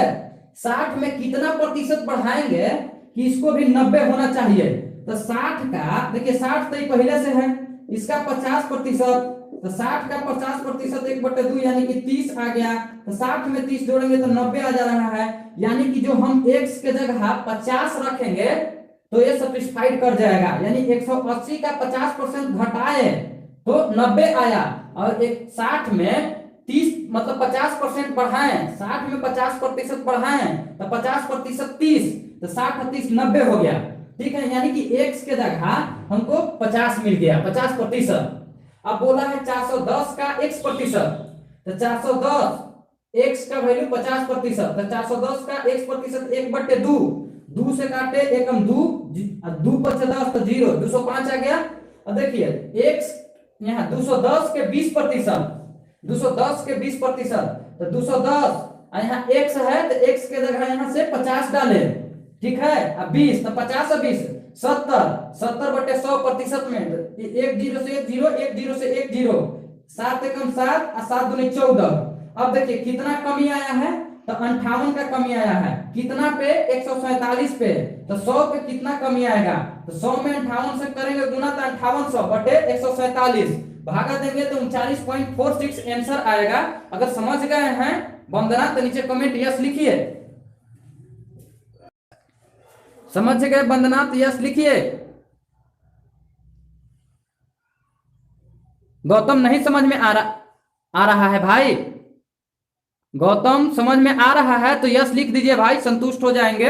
60 में कितना प्रतिशत बढ़ाएंगे कि इसको भी 90 होना चाहिए? तो 60 का देखिए 60 तो पहले से है, इसका 50%, तो 60 का 50% 1/2 यानी कि 30 आ गया। तो 60 में 30 जोड़ेंगे तो 90 आ जा रहा है। यानी कि जो हम x के जगह 50 रखेंगे तो ये सेटिस्फाइड कर जाएगा। यानी 180 का 50% घटाए तो 90 आया, और 60 में 30 मतलब 50% बढ़ाएं, 60 में 50% बढ़ाएं तो 50% 30, तो 60 और 30 90 हो गया। ठीक है, यानी कि x के जगह हमको 50 मिल गया, 50%। अब बोला है 410 का x प्रतिशत, तो 410 x का वैल्यू 50%, तो 410 का x प्रतिशत 1/2, 2 से काटे एकम 2, 2 5 10 तो 0, 205 आ गया। अब देखिए x यहाँ 210 के 20%, 210 के 20%, तो 210 यहाँ x है तो x के जगह यहाँ से 50 डाले, ठीक है। अब 20 तो 50 और 20 70, 70/100% में 1 0 से 1 0, 1 0 से 1 0, 7 एकम 7 और 7 दूनी 14। अब देखिए कितना कमी आया है, तो 58 का कमी आया है। कितना पे? 147 पे। तो 100 पे कितना कमी आएगा? तो 100 में 58 से करेंगे गुना तो 5800/147 भागा देंगे तो 39.46 आंसर आएगा। अगर समझ गए हैं वंदना तो नीचे कमेंट यस लिखिए। समझ गए वंदना तो यस लिखिए। गौतम नहीं समझ में आ रहा है भाई? गौतम समझ में आ रहा है तो यस लिख दीजिए भाई, संतुष्ट हो जाएंगे।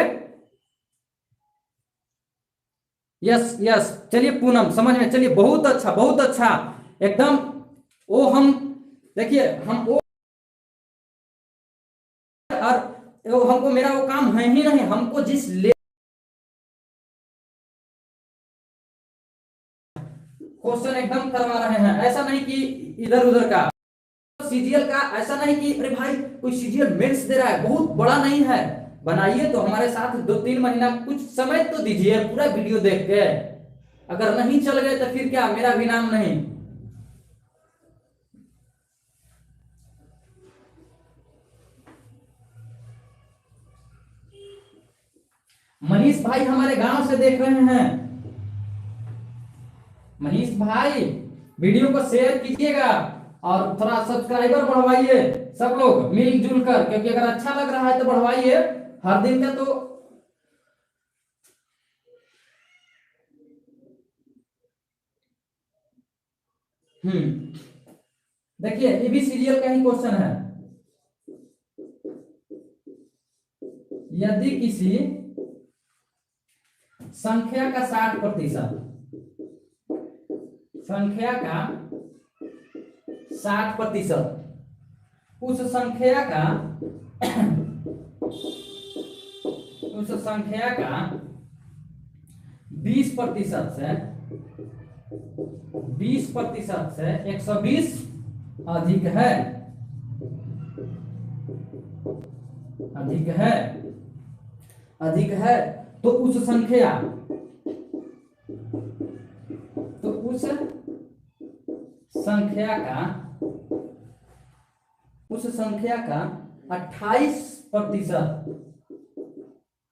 यस यस, चलिए पूनम समझ में, चलिए बहुत अच्छा बहुत अच्छा एकदम। वो हम देखिए हम वो, और वो हमको मेरा वो काम है ही नहीं, हमको जिस क्वेश्चन एकदम करवा रहे हैं, ऐसा नहीं कि इधर उधर का सीजीएल का, ऐसा नहीं कि अरे भाई कोई सीजीएल मेंस दे रहा है, बहुत बड़ा नहीं है। बनाइए तो हमारे साथ 2-3 महीना कुछ समय तो दीजिए, पूरा वीडियो देख के। अगर नहीं चल गए तो फिर क्या, मेरा भी नाम नहीं। मनीष भाई हमारे गांव से देख रहे हैं। मनीष भाई वीडियो को शेयर कीजिएगा और थोड़ा सब्सक्राइबर बढ़वाइए सब लोग मिलजुल कर, क्योंकि अगर अच्छा लग रहा है तो बढ़वाइए। हर दिन का तो देखिए ये भी सीरियल का ही क्वेश्चन है। यदि किसी संख्या का 60%, संख्या का 60%, उस संख्या का उस संख्या का 20% से 20% से 120 अधिक है, अधिक है, अधिक है, तो उस संख्या, तो उस संख्या का, उस संख्या का 28%,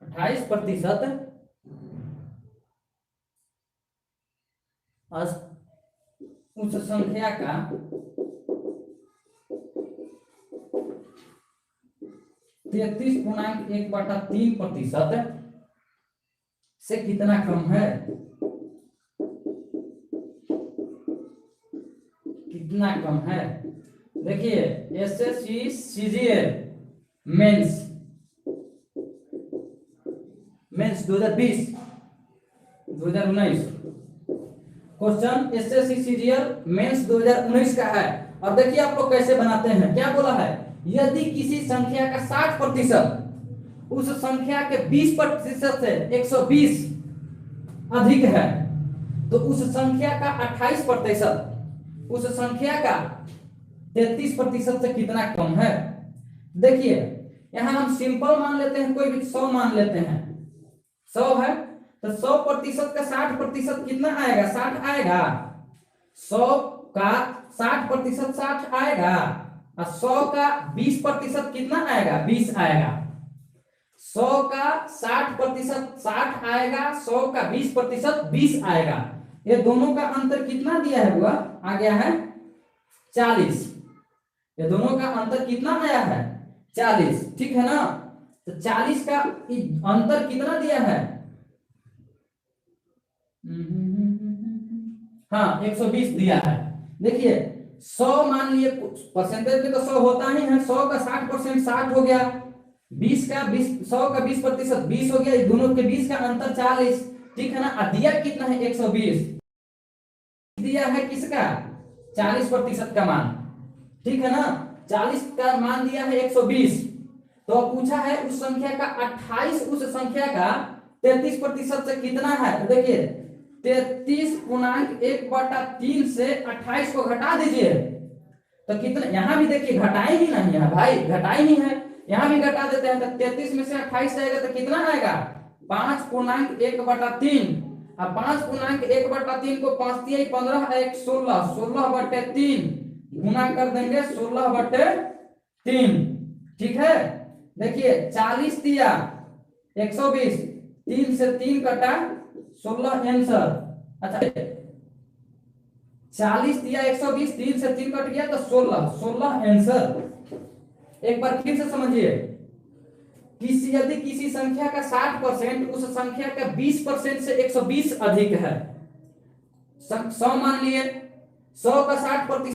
28% उस संख्या का 33.1/3% से कितना कम है, कितना कम है। देखिए SSC CGL mains 2020 2019 question SSC CGL mains 2019 का है। और देखिए आप लोग कैसे बनाते हैं, क्या बोला है, यदि किसी संख्या का 60% उस संख्या के 20% से 120 अधिक है तो उस संख्या का 28% उस संख्या का 33% से कितना कम है। देखिए यहां हम सिंपल मान लेते हैं, कोई भी 100 मान लेते हैं, 100 है तो 100% का 60% कितना आएगा, 60 आएगा। 100 का 60% 60 आएगा और 100 का 20% कितना आएगा, 20 आएगा। 100 का 60% 60 आएगा, 100 का 20% 20 आएगा। ये दोनों का अंतर कितना दिया है हुआ, आ गया है 40। ये दोनों का अंतर कितना आया है, 40, ठीक है ना। तो 40 का अंतर कितना दिया है, हाँ 120 दिया है। देखिए 100 मान लिए, परसेंटेज में तो 100 होता ही है, 100 का 60% 60 हो गया, 20 का 20 100 का 20% 20 हो गया, दोनों के 20 का अंतर 40, ठीक है ना। दिया कितना है, 120 दिया है, किसका 40% का मान, ठीक है ना। 40 का मान दिया है 120, तो अब पूछा है उस संख्या का 28 उस संख्या का 33% से कितना है। तो देखिए 33.1/3 से 28 को घटा दीजिए तो कितना, यहां भी देखिए घटाए ही नहीं है भाई, घटाए ही है, यहां भी घटा देते हैं तो 33 में से 28 जाएगा तो कितना आएगा, 5.1/3। अब 5.1/3 को 5 दिया 15 1 16 16/3 गुना कर देंगे 16/3, ठीक है। देखिए 40 दिया 120, 3 से 3 कटा 16 आंसर। अच्छा 40 दिया 120, 3 से 3 कट गया तो 16 आंसर। एक बार फिर से समझिए, यदि किसी संख्या का 60% उस संख्या का 20% से 120 अधिक है, 100 मान लिए, 100 का 60%